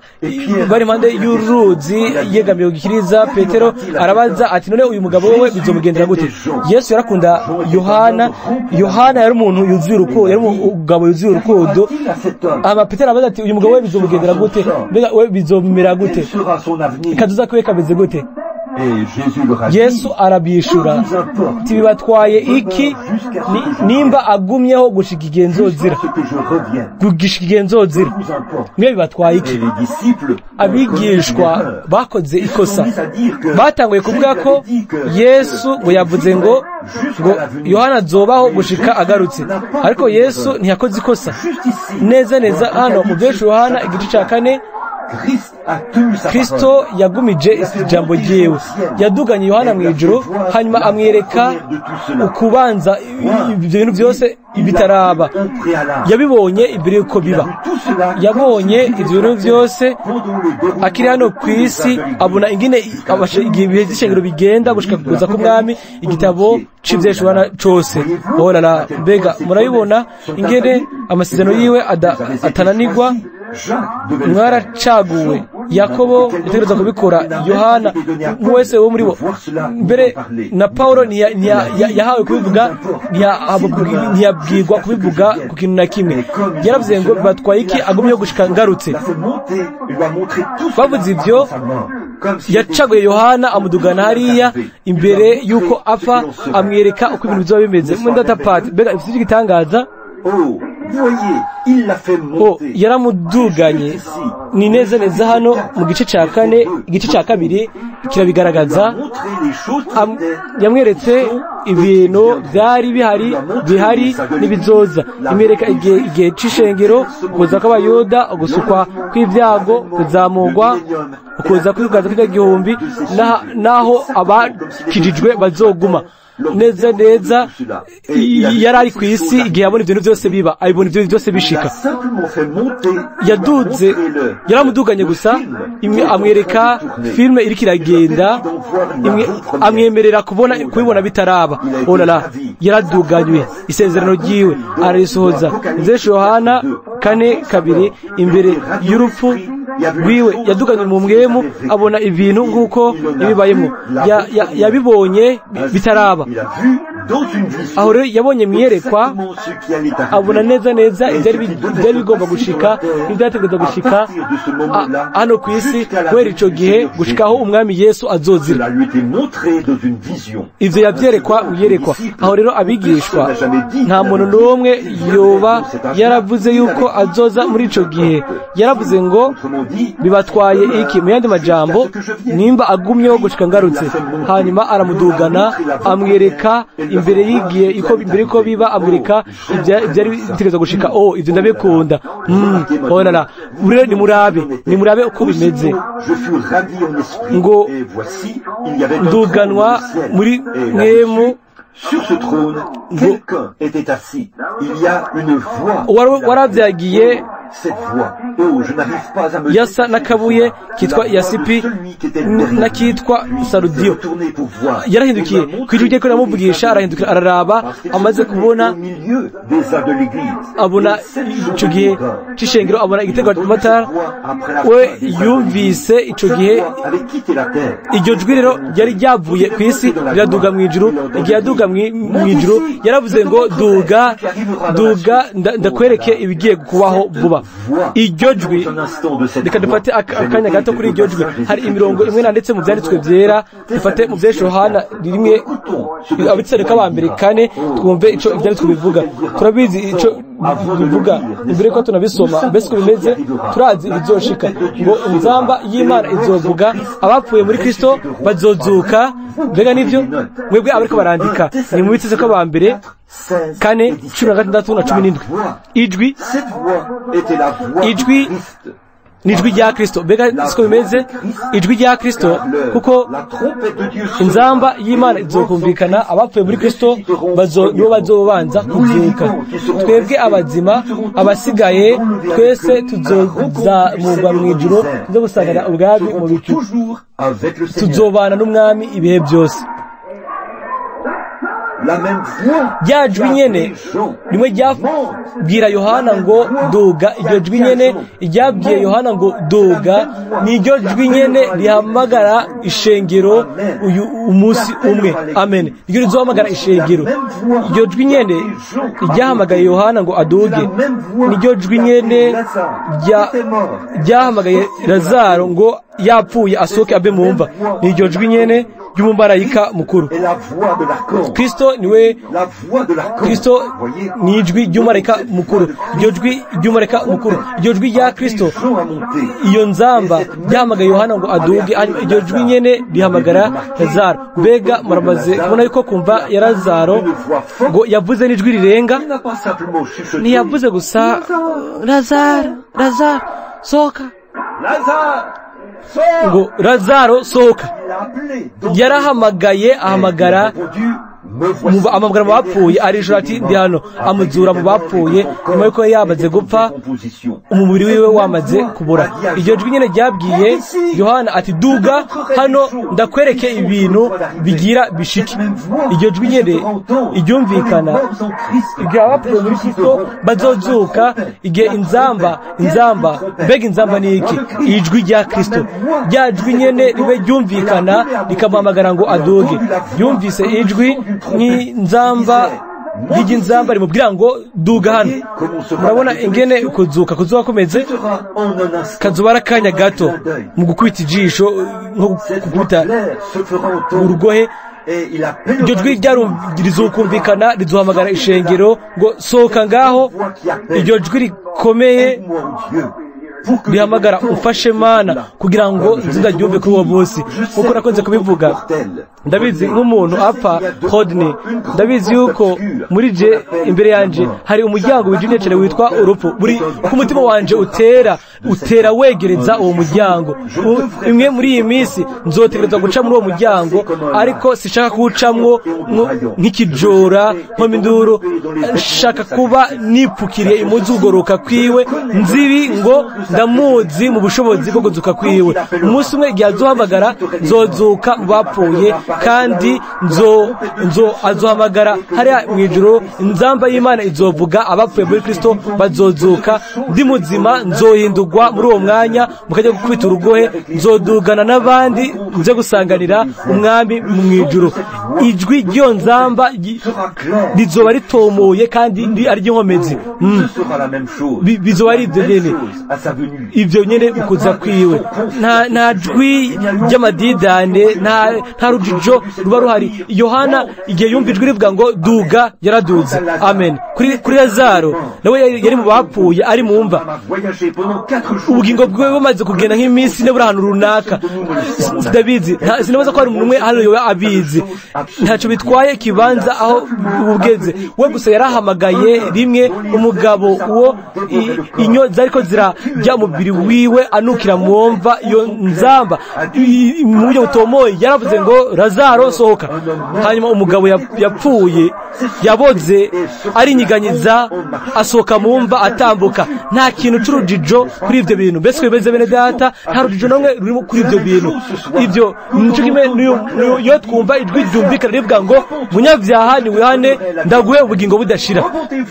bari impande y'uruzi yegamiye gukiriza. Petero arabaza ati, none uyu mugabo wowe bizomugendera gute? Yesu yarakunda Yohana yari umuntu yuzuye urukundo, yari umugabo yuzuye urukundo. Petero arabaza ati, uyu mugabo wowe bizomugendera gute? Mbega we bizomera gute? Kazoza kwe kameze gute? Yesu arabishura ati, bibatwaye iki nimba agumyeho gushika igenzozira? Mwe bibatwaye iki? Abigishwa bakoze ikosa, batanguye kuvuga ko Yesu ngo yavuze ngo Yohana azobaho gushika agarutse, ariko Yesu ntiyakoze ikosa. Neza hano mu byesho Yohana igice ca 4, Kristo yagumije ijambo ryiwe, yaduganye Yohana mu ijuru, hanyuma amwereka ukubanza ibyo bintu byose bitaraba. Yabibonye imbere yuko biba, yabonye ibyo bintu byose akiri hano ku isi, abona ingine ibihe by'ishengero bigenda gushika kuza k'umwami. Igitabo c'ivyesho Yohana cose, olala, mbega murabibona ingene amasezerano yiwe atananirwa. Mwaracaguwe yakobo yategereza kubikora, yohana wese wo muri bo. Mbere na Pawulo yahawe kubivuga, ntiyabwirwa kubivuga ku kintu na kimwe. Yaravuze ngo batwaye iki agumye gushika ngarutse. Bavuze ibyo, yacaguye Yohana amudugana hariya imbere yuko apfa, amwereka uko ibintu bizoba bimeze. Mu ndatapati mbega ifite igitangaza. Yaramuduganye ni neza neza hano mu gice cya kane, igice cya kabiri kirabigaragaza. Yamweretse ibintu byari bihari n'ibizoza. Imwereka igihe c'ishengero, kuza kw'abayuda, gusukwa kw'ibyago, kuzamurwa, ukuza kw'ugaza kw'igihumbi, naho abakijijwe bazoguma. Neza neza yari ari ku isi igihe abona ibintu byose biba, abibona ibintu byose bishika. Yaduze, yaramuduganye gusa, amwereka filime iriko iragenda, amwemerera kubibona bitaraba. Olala, yaraduganywe, isezerano ryiwe ararisohoza. Nzeshe Yohana 4:2, imbere y'urupfu rwiwe yaduganywe mu mwemu, abona ibintu nk'uko yabibayemo, yabibonye bitaraba. Aho rero yabonye mwiyerekwa, abona neza neza ibyari bigomba gushika, n'ibyategereza gushika hano ku isi kubera ico gihe, gushikaho umwami Yesu azozira. Ivyo yavyerekwa uyerekwa. Aho rero abigishwa, nta muntu n'umwe yoba yaravuze yuko azoza muri ico gihe. Yaravuze ngo bibatwaye iki? Mu yandi majambo, nimba agumyeho gushika ngarutse. Hanyuma aramudugana, amwereka imbere y'igihe imbere ko biba, amwereka ibyari bitegereza gushika. Ivyo ndabikunda. Olala, urere nimurabe uko bimeze. Ngo nduganwa muri mwemu. Sur ce trône, quelqu'un était assis. Il y a une voix. Waravyagiye yasa n'akabuye kitwa yasipi n'akitwa sarudiyo. Yarahindukiye kw'ijwi rye ko ramuvugisha, arahindukira araraba, amaze kubona, abona ico gihe c'ishengero, abona igitego cy'amatara. We yumvise ico gihe iryo jwi rero ryari ryavuye ku isi riraduga mu ijuru. Igihe yaduga mu ijuru, yaravuze ngo duga ndakwereke ibigiye kubaho vuba. Iryo jwi, reka dufate akanya gato kuri iryo jwi. Hari imirongo imwe nanditse mu byanditswe byera, dufate mu byesho Yohana rimwe, abitsereka ba mbere 4, twumve ico ibyanditswe bivuga. Turabizi ico bivuga imbere ko tunabisoma, mbese ko bimeze turazi ibizoshika. Ngo inzamba y'Imana izovuga, abapfuye muri Kristo bazozuka. Mbega nivyo mwebwe abariko barandika, ni mu bitse ko ba mbere 4:16 na 17. Ijwi n'ijwi rya Kristo. Mbega siko bimeze, ijwi rya Kristo, kuko inzamba y'Imana izokumvikana, abapfuye muri Kristo nibo bazobanza kuzuka. Twebwe abazima, abasigaye twese tuzozamurwa mu ijuru, tuzo gusangana ubwami mu bicu, tuzobana n'umwami ibihe byose. Rya jwi nyene rimwe ryabwira Yohana ngo duga. Iryo jwi nyene ryabwiye Yohana ngo duga, niryo jwi nyene rihamagara ishengero umunsi umwe. Amen. Iryo rizohamagara ishengero. Iryo jwi nyene ryahamagaye Yohana ngo aduge, niryo jwi nyene ryahamagaye Lazaro ngo yapfuye asohoke abe mu mva. Niryo jwi nyene ry'umumarayika mukuru. Kristo ni ijwi ry'umumarayika mukuru. Iryo jwi ry'umumarayika mukuru, iryo jwi rya Kristo, iyo nzamba ryahamagaye Yohana ngo aduge. Iryo jwi nyene rihamagara Lazaro. Mbega muramaze kubona yuko kumva ya Lazaro ngo yavuze n'ijwi rirenga. Ntiyavuze gusa Lazaro soka, ngo Lazaro soka. Yarahamagaye, ahamagara amamugara mu bapfuye arijura ati ndi hano, amuzura mu bapfuye nyuma yuko yamaze gupfa, umubiri wiwe wamaze kubura. iryo jwi nyene ryabwiye Yohana ati duga hano ndakwereke ibintu bigira bishike. iryo jwi nyene iryumvikana igihe abapfuye muri Kristo bazozuka, igihe inzamba mbega inzamba ni iki? ijwi rya Kristo, rya jwi nyene ribe ryumvikana rikamuhamagara ngo aduge. yumvise ijwi nk'inzamba ry'inzamba rimubwira ngo duga hano. murabona ingene kuzuka kuzuba kumeze, kazuba ari akanya gato mu gukubita ijisho, nko gukubita urugohe. iryo jwi rizokumvikana, rizohamagara ishengero ngo sohoka ngaho. iryo jwi rikomeye rihamagara umfashe Mana kugira ngo nzindaryumve kuri uwo munsi. kuko nakunze kubivuga, ndabizi nk'umuntu apfa Rodney, ndabizi yuko muri je imbere yanje hari umuryango wijinecere witwa urupfu. buri ku mutima wanje utera wegereza uwo muryango. imwe muri iyi minsi nzotegereza guca muri uwo muryango, ariko sishaka kuwucamwo nk'ikijora nk'iminduru. nshaka kuba nipfukiriye imuzi ugoroka kwiwe, nzibi ngo ndamuzi mu bushobozi bwo guzuka kwiwe. umunsi umwe igihe azohamagara nzozuka mu bapfuye, kandi azohamagara hariya mu ijuru. inzamba y'Imana izovuga, abapfuye muri Kristo bazozuka. ndi muzima nzohindurwa muri uwo mwanya, mukajya gukubita urugohe, nzodugana n'abandi nze gusanganira umwami mu ijuru. ijwi ry'iyo nzamba rizoba ritomoye kandi ari ry'inkomezi. bizoba ari ibyo nyene, ibyo nyene ukuza kwiwe. nta jwi ry'amadidane, nta rujijo ruba ruhari. Yohana igihe yumva ijwi rivuga ngo duga, yaraduze. amen. kuri Lazaro nawe yari mu bapfuye, ari mu mva. ubugingo bwe bumaze kugenda nk'iminsi ine buri ahantu runaka, ndabizi. sinabaza ko hari umuntu umwe hano yoba abizi. ntacyo bitwaye ikibanza aho bugeze. we gusa yarahamagaye rimwe umugabo uwo inyo zariko zirajya umubiri wiwe anukira mwumva. iyo nzamba mu buryo butomoye yaravuze ngo Lazaro sohoka. hanyuma umugabo yapfuye yaboze arinyiganyiza, asohoka mu mva atambuka. nta kintu cy'urujijo kuri ibyo bintu. mbese bimeze bene data, nta rujijo namwe rurimo kuri ibyo bintu. ibyo nico kimwe iyo twumva ijwi ryumvikana rivuga ngo munyabyaha niwihane ndaguhe ubugingo budashira.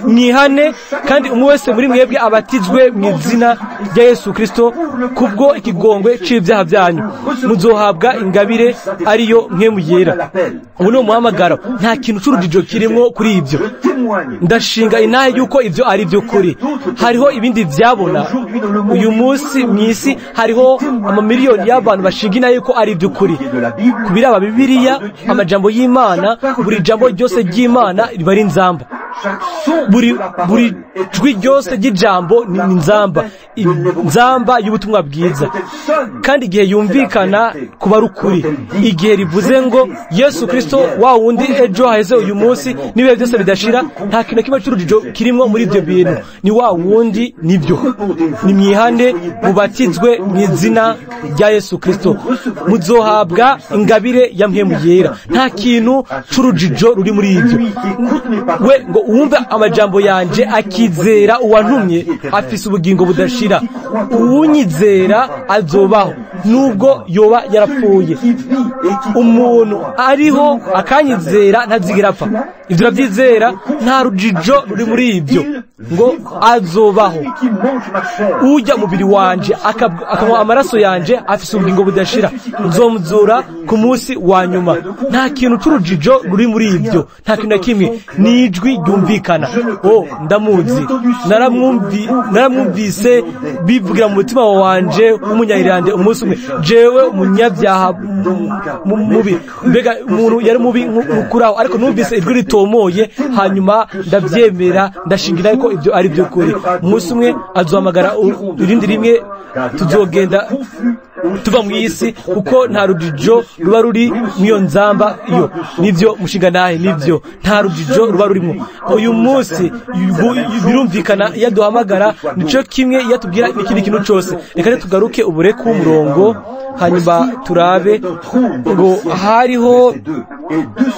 mwihane kandi umwe wese muri mwebwe abatizwe mu izina rya Yesu Kristo kubwo ikigongwe c'ibyaha byanyu, muzohabwa ingabire ariyo mpwemu yera. ubu ni umuhamagaro, nta kintu c'urujijo kirimo kuri ibyo. ndashinga inahe yuko ibyo ari byo kuri. hariho ibindi byabona uyu munsi mu isi, hariho amamiliyoni y'abantu bashinga inahe yuko ari byo kuri. kubiraba Bibiliya, amajambo y'Imana, buri jambo ryose ry'Imana riba ari nzamba. buri jwi ryose ry'ijambo ni nzamba y'ubutumwa bwiza. kandi igihe yumvikana kuba ari ukuri, igihe rivuze ngo Yesu Kristo wa wundi ejo haheze uyu munsi n'ibihe byose bidashira, nta kintu kimwe cy'urujijo kirimo muri ibyo bintu. ni wa wundi, nibyo. nimwihane mubatizwe mu izina rya Yesu Kristo, muzohabwa ingabire ya mpwemu yera. nta kintu c'urujijo ruri muri ibyo. we ngo uwumve amajambo yanje akizera uwantumye afise ubugingo budashira. uwunyizera azobaho nubwo yoba yarapfuye. umuntu ariho akanyizera ntazigera apfa. ibyo urabyizera, nta rujijo ruri muri ibyo ngo azobaho. ujya mubiri wanje akanywa amaraso yanje afise ubugingo budashira, nzomuzura ku munsi wa nyuma. nta kintu c'urujijo ruri muri ibyo, nta kintu na kimwe. ni ijwi ryumvikana. ndamuzi, naramwumvise bivugira mu mutima wanje w'umunyayirande umunsi umwe. jewe umunyabyaha mubi, mbega umuntu yari mubi nk'ukuraho, ariko numvise ijwi ritomoye, hanyuma ndabyemera, ndashingira ko ibyo ari byo kuri. umunsi umwe azohamagara irindi rimwe, tuzogenda tuva mu isi, kuko nta rujijo ruba ruri mu iyo nzamba. iyo nibyo mushinga nahe, nibyo nta rujijo ruba rurimo. uyu munsi birumvikana iyo duhamagara, nico kimwe iyo tubwira n'ikindi kintu cyose. reka tugaruke ubureke w'umurongo, hanyuma turabe ngo hariho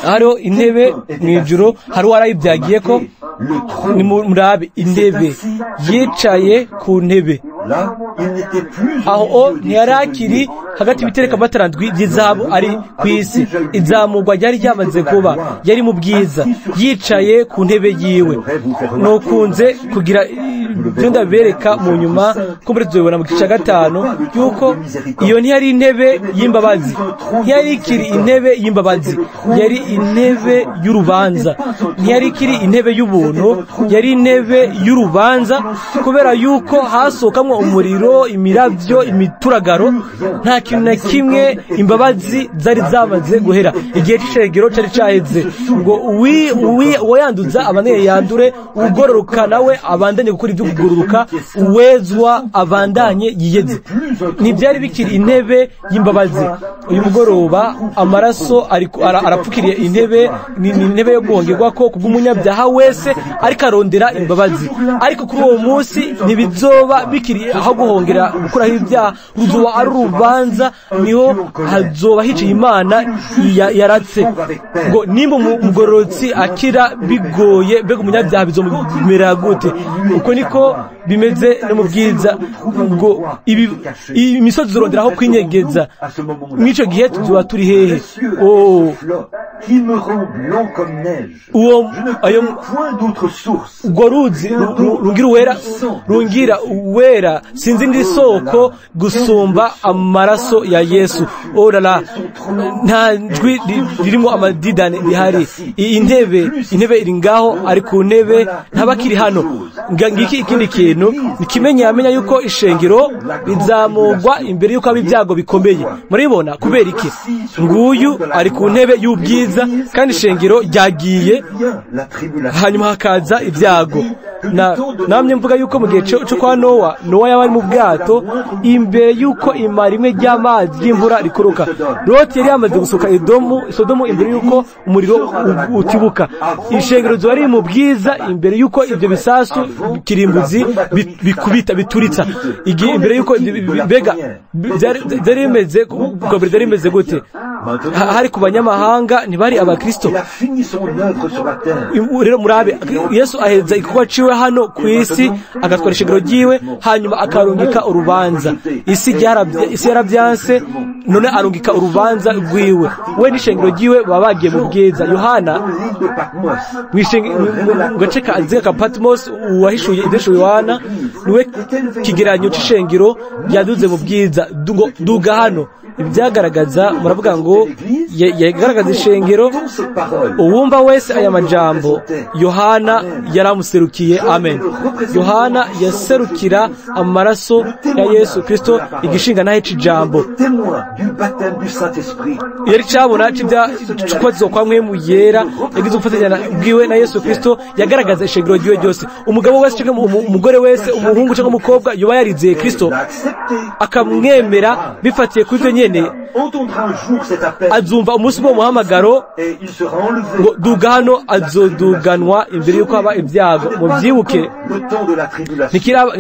hariho intebe mu ijuru hari uwarayibyagiye ko ni murabe intebe yicaye ku ntebe aho ntiyari akiri hagati y'ibitereka matarandwi by'izahabu ari ku isi izamurwa ryari ryamaze kuba yari mu bwiza yicaye ku ntebe yiwe nukunze kugira ibyo ndabereka mu nyuma ko muri tuzobibona mu gice cya 5 yuko iyo ntiyari intebe y'imbabazi ntiyari ikiri intebe y'imbabazi yari intebe y'urubanza ntiyari ikiri intebe y'ubuntu yari intebe y'urubanza kubera yuko hasokamwe umuriro imiravyo imituragaro nta kintu na kimwe imbabazi zari zamaze guhera igihe c'ishengero cari caheze ngo uwayanduza abaneye yandure ugororoka nawe abandanye gukora ibyo kugororoka uwezwa abandanye yiyeze ntibyari bikiri intebe y'imbabazi uyu mugoroba amaraso arapfukiriye intebe ni intebe yo guhongerwa ko kubw'umunyabyaha wese ariko arondera imbabazi ariko kuri uwo munsi ntibizoba bikiri aho guhongera gukuraho ibyaha ruzoba ari urubanza niho hazoba hiciye imana yaratse ngo nimba umugororotsi akira bigoye mbega umunyabyaha bizomera gute uko niko bimeze no mu bwiza ngo imisozi zirondera aho kwinyegeza mw'ico gihe tuzoba turi hehe urwo ruzi rungira uwera sinzi indi soko gusumba amaraso ya Yesu orala nta jwi ririmo amadidane rihari intebe iri ngaho ari ku ntebe ntabakiri hano ngiki ikindi kintu nikimenya yamenya yuko ishengero rizamurwa imbere yuko aba ibyago bikomeye muribona kubera iki nguyu ari ku ntebe y'ubwiza kandi ishengero ryagiye hanyuma hakaza ibyago namye mvuga yuko mu gihe cyo kwa Nowa yaba ari mu bwato imbere yuko imara imwe ry'amazi y'imvura rikuruka Loti yari yamaze gusoka Sodomu imbere yuko umuriro utibuka ishengero zo ari mu bwiza imbere yuko ibyo bisasu kirimbuzi bikubita bituritsa igihe imbere yuko bega byari bimeze gute hari ku banyamahanga ntibari abakristo rero murabe Yesu aheza ikuba ciwe hano ku isi agatwara ishengero ryiwe hanyuma akarungika urubanza isi yarabyanse none arungika urubanza rwiwe we n'ishengero ryiwe baba bagiye mu bwiza Yohana mu gace ka Patmos uwahishuye idesho Yohana niwe kigeranyo c'ishengero yaduze mu bwiza duga hano ibyagaragaza muravuga ngo yagaragaza ishengero uwumva wese aya majambo Yohana yaramuserukiye amen Yohana yaserukira amaraso ya Yesu Kristo igishinga nahe cijambo yari cabona cyo kwa mwe mu yera yagize ufatanya bwiwe na Yesu Kristo yagaragaza ishengero ryiwe ryose umugabo wese cyangwa umugore wese umuhungu cyangwa umukobwa yoba yarizeye Kristo akamwemera bifatiye kuri nyene azumva umunsi wo muhamagaro ngo duga hano azoduganwa imbere yuko haba ibyago mu byibuke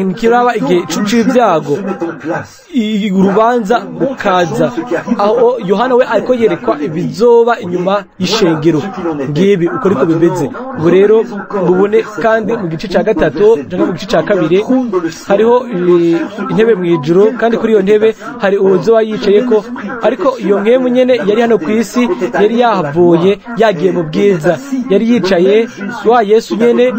nikiraba igihe c'ibyago urubanza rukaza aho Yohana we ariko yerekwa ibizoba inyuma y'ishengero ngibi uko ariko bimeze ngo rero bubone kandi mu gice ca 3 cyangwa mu gice ca 2 hariho intebe mu ijuru kandi kuri iyo ntebe hari uzoba yicaye ko ariko iyo nkemu nyene yari hano ku isi yari yahavuye yagiye mu bwiza yari yicaye wa Yesu nyene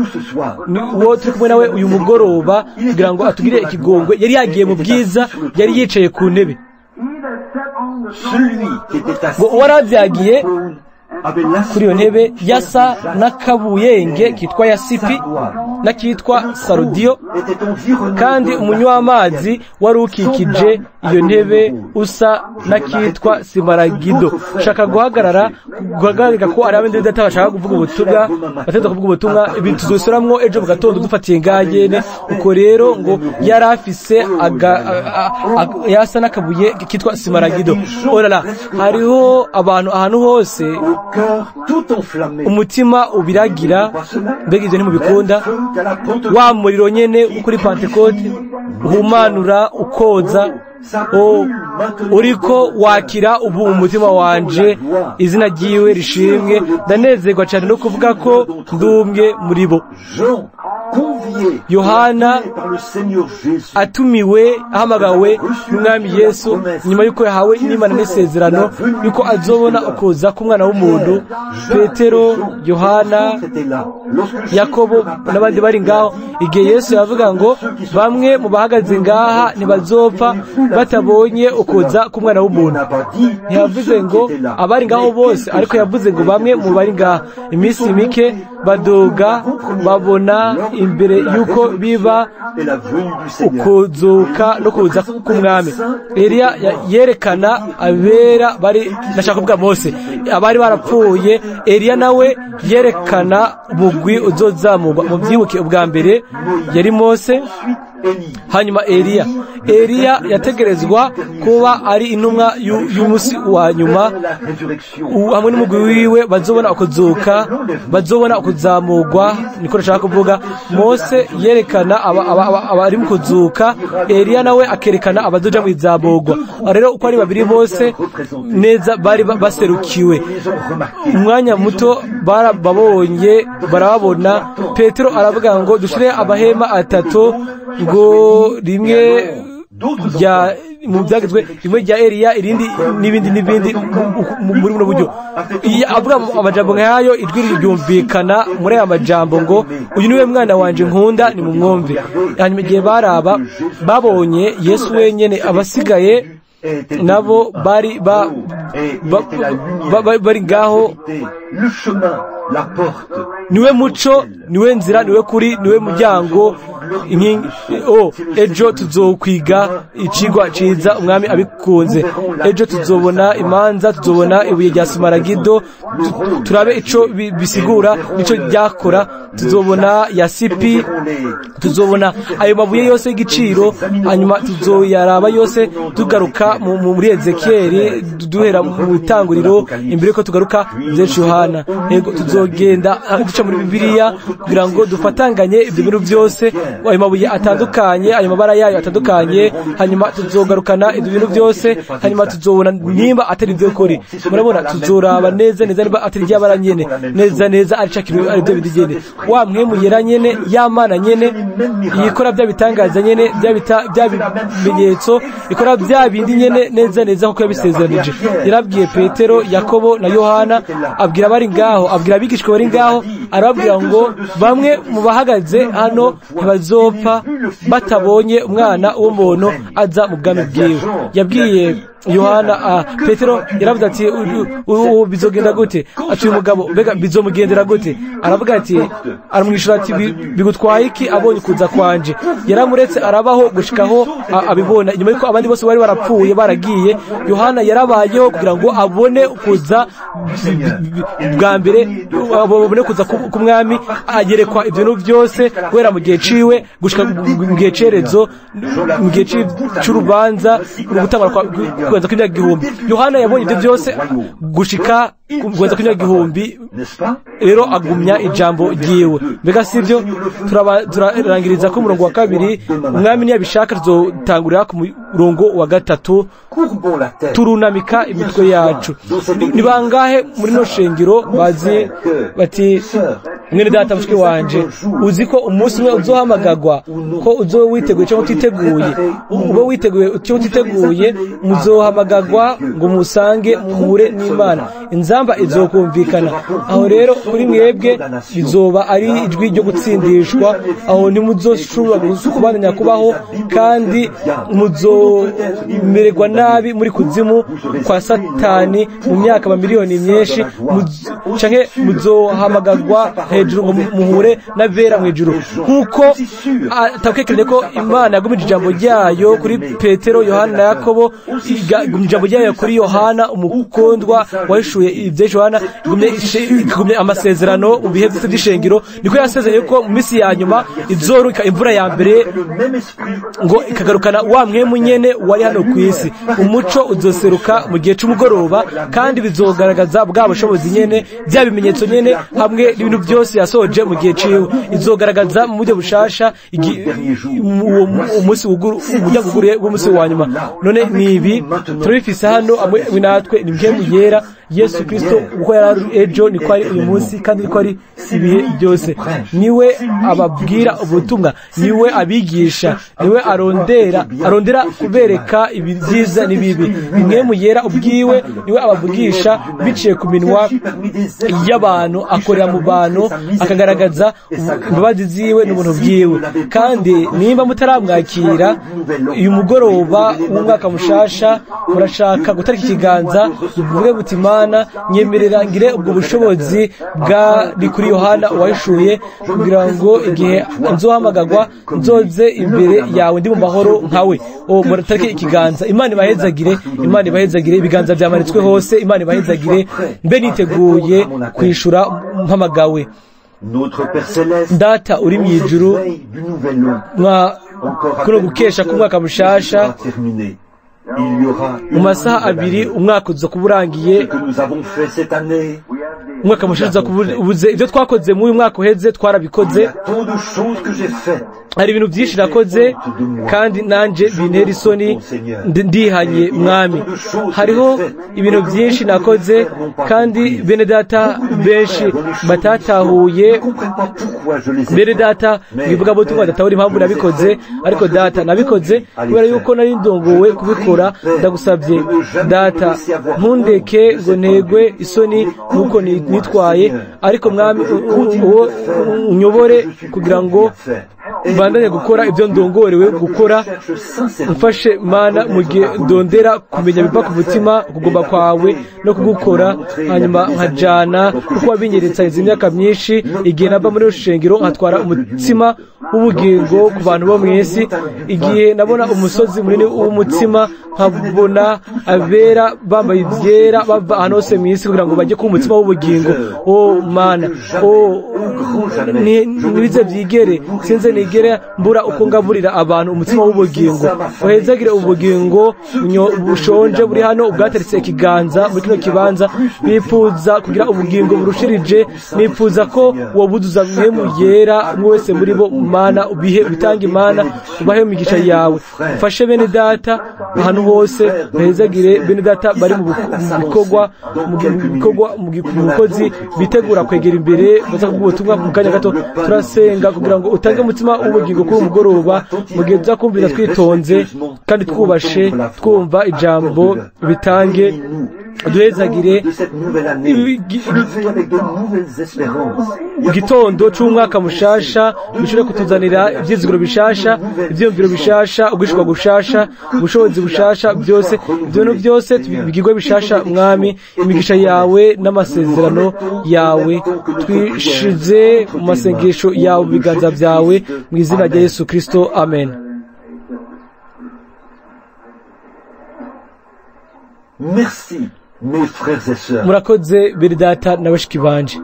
wo turi kumwe nawe uyu mugoroba kugira ngo atugire ikigongwe yari yagiye mu bwiza yari yicaye ku ntebe ngo waravyagiye kuri iyo ntebe yasa n'akabuyenge kitwa yasipi n'akitwa sarudiyo kandi umunywa w'amazi wari ukikije iyo ntebe usa n'akitwa simaragido shaka guhagarara ko ari abandi data bashaka kuvuga ubutumwa bateza kuvuga ubutumwa ibintu tuzosoramwo ejo mu gatondo dufatiye ngagene uko rero ngo yari afise yasa n'akabuye kitwa simaragido orala hariho abantu ahantu hose umutima ubiragira mbega ivyo ntimubikunda wa muriro nyene kuri Pentecote uhumanura ukoza uriko wakira ubu umutima wanje, izina ryiwe rishimwe. Ndanezerwa cyane no kuvuga ko ndumwe muri bo. Yohana atumiwe, ahamagawe n'umwami Yesu nyuma yuko yahawe n'Imana n'isezerano yuko azobona ukuza k'umwana w'umuntu. Petero, Yohana, Yakobo n'abandi bari ngaho igihe Yesu yavuga ngo bamwe mu bahagaze ngaha ntibazopfa batabonye ukuza k'umwana w'umuntu. Ntiyavuze ngo abari ngaho bose, ariko yavuze ngo bamwe mu bari ngaha. Iminsi mike badoga babona imbere yuko biba ukuzuka no kuza k'umwami. Eliya yerekana abera bari, nashaka kuvuga Mose, abari barapfuye. Eliya nawe yerekana umugwi uzozamurwa. Mu byibuke ubwa mbere yari Mose, hanyuma Eliya yategerezwa kuba ari intumwa y'umunsi wa nyuma, hamwe n'umugwi wiwe bazobona ukuzuka, bazobona ukuzamurwa. Niko nashaka kuvuga. Mose yerekana abari mu kuzuka, Eliya nawe akerekana abazoja mu izamurwa. Rero uko ari babiri bose neza bari baserukiwe. Umwanya muto barababonye, barababona. Petero aravuga ngo dushire amahema atatu, ngo rimwe rya mu byagezwe, rimwe rya Eliya, irindi n'ibindi muri buno buryo. Avuga amajambo nk'ayo, ijwi ryumvikana muri aya majambo ngo uyu niwe mwana wanje nkunda, ni mumwumve. Hanyuma igihe baraba babonye Yesu wenyene, abasigaye nabo bari ngaho. Niwe muco, niwe nzira, niwe kuri, niwe muryango. Ejo tuzokwiga icigwa ciza umwami abikunze. Ejo tuzobona imanza, tuzobona ibuye rya Simaragido, turabe ico bisigura, nico ryakora. Tuzobona yasipi, tuzobona ayo mabuye yose y'igiciro. Hanyuma tuzoyaraba yose tugaruka muri Ezekiyeli, duhera mu itanguriro imbere ko tugaruka muri Yohana. Yego tuzogenda duca muri Bibiliya kugira ngo dufatanganye ibyo bintu byose, ayo mabuye atandukanye, ayo mabara yayo atandukanye. Hanyuma tuzogarukana ibyo bintu byose, hanyuma tuzobona nimba atari byo kuri. Murabona, tuzoraba neza niba atari ryabara nyene, neza ari cakiro, ari byo bidigene. Wa mwemu yera nyene, y'Imana nyene, yikora bya bitangaza nyene, bya bimenyetso, ikora bya bindi nyene neza kuko yabisezeranije. Yarabwiye Petero, Yakobo na Yohana, abwira bari ngaho, abwira abigishwa bari ngaho, arababwira ngo bamwe mu bahagaze hano ntibazopfa batabonye umwana w'umuntu aza mu bwami bwiwe. Yabwiye Yohana, Petero yaravuze ati bizogenda gute? Ati uyu mugabo mbega bizomugendera gute? Aravuga ati, aramwishura ati bigutwaye iki abonye kuza kwanje? Yaramuretse arabaho gushikaho abibona. Nyuma yuko abandi bose bari barapfuye baragiye, Yohana yarabayeho kugira ngo abone kuza bwa mbere, abone kuza k'umwami. Agerekwa ibyo bintu byose guhera mu gihe ciwe gushika mu gihe cerezo, mu gihe c'urubanza, mu gutangura kugenza kw'imyaka 1000. Yohana yabonye ibyo byose gushika kugenza kw'imyaka 1000. Rero agumya ijambo ryiwe. Mbega sivyo? Turarangiriza ku murongo wa 2. Umwami niyabishaka tuzotangurira ku murongo wa 3, turunamika imitwe yacu. Ni bangahe muri no shengero bazi bati mwene data mushiki wanje, uzi ko umunsi umwe uzohamagagwa, ko uzo witeguye cyo utiteguye, ubo witeguye cyo utiteguye, muzohamagagwa ngo musange muhure n'Imana, inzamba izokumvikana. Aho rero kuri mwebwe bizoba ari ijwi ryo gutsindishwa. Aho ntimuzoshobora kubandanya kubaho, kandi muzomererwa nabi muri kuzimu kwa Satani mu myaka amamiliyoni myinshi. Canke muzohamagagwa hejuru ngo muhure n'abera mu ijuru, nkuko atakekereye ko Imana yagumije ijambo ryayo kuri Petero, Yohana na Yakobo, igumije ijambo ryayo kuri Yohana umukondwa wahishuye ibyo Yohana, igumye amasezerano mu bihe byose by'ishengero. Niko yasezeranye ko mu minsi ya nyuma izoruka imvura ya mbere, ngo ikagarukana wa mwemu nyene wari hano ku isi. Umuco uzoseruka mu gihe c'umugoroba, kandi bizogaragaza bwa bushobozi nyene, bya bimenyetso nyene, hamwe n'ibintu byose mose yasoje mu gihe ciwe izogaragaza mu buryo bushasha umunsi umuryango uguriye w'umunsi wa nyuma. None nibi turabifise hano amwe natwe ni mpemu yera Yesu Kristo uko yari ejo niko ari uyu munsi kandi niko ari ibihe byose. Niwe ababwira ubutumwa, niwe abigisha, niwe arondera kubereka ibyiza n'ibibi. Mpemu yera ubwiwe niwe abavugisha biciye ku minwa y'abantu, akorera mu bantu, akagaragaza imbabazi ziwe n'ubuntu bwiwe. Kandi nimba mutaramwakira uyu mugoroba w'umwaka mushasha, murashaka gutarika ikiganza muvuge buti Mana nyemerera ngire ubwo bushobozi bwari kuri Yohana wahishuye, kugira ngo igihe nzohamagagwa nzoze imbere yawe ndi mu mahoro nkawe. Muratarike ikiganza. Imana ibahezagire, Imana ibahezagire. Ibiganza byamanitswe hose. Imana ibahezagire. Mbe niteguye kwishura mpamagawe. Data uri mu ijuru, kuno gukesha k'umwaka mushasha mu masaha abiri umwaka uza kuba urangiye. Umwaka mushasha ubuze ibyo twakoze mu uyu mwaka uheze twarabikoze. Hari ibintu byinshi nakoze kandi nanje bintera isoni, ndihanye mwami. Hariho ibintu byinshi nakoze kandi bene data benshi batatahuye. Bene data bivuga bo tuba datahura impamvu nabikoze, ariko data nabikoze kubera yuko nari ndongowe kubikora. Ndagusabye data ntundeke ngo ntegwe isoni nuko nitwaye, ariko mwami unyobore kugira ngo bandanye gukora ibyo ndongorewe gukora. Mfashe Mana mu gihe ndondera kumenya biva ku mutima kugomba kwawe no kugukora, hanyuma nkajana kuko wabinyeretse izi myaka myinshi. Igihe nava muri rushengero nkatwara umutsima w'ubugingo ku bantu bo mw'isi, igihe nabona umusozi munini w'umutsima nkabona abera bambaye ibyera bava ahantu hose mw'isi kugira ngo bajye ku mutsima w'ubugingo. Mana nibize byigere sinze nigere mbura uko ngaburira abantu umutsima w'ubugingo. Uhezagire ubugingo bushonje buri hano ubwateretse ikiganza muri kino kibanza. Bifuza kugira ubugingo burushirije, nifuza ko wobuduza mpemu yera umwe wese muri bo. Mana ubihe bitanga Imana, ubahe imigisha yawe. Mfashe bene data ahantu hose, uhezagire bene data bari mu bukozi bitegura kwegera imbere baza kuguha ubutumwa mu kanya gato. Turasenga kugira ngo utange umutima w'ubugingo kuri umugoroba, mu gihe tuza kumvira twitonze kandi twubashe twumva ijambo bitange. Duhezagire igitondo c'umwaka mushasha, bishobore kutuzanira ivyizigiro bishasha, ivyiyumviro bishasha, ugushikwa gushasha, ubushobozi bushasha. Byose ibintu byose bigirwe bishasha mwami. Imigisha yawe n'amasezerano yawe twishize mu masengesho yawe mu biganza byawe, mu izina rya Yesu Kristo, amen. Merci mes frères et sœurs. Murakoze bene data na bashiki banje.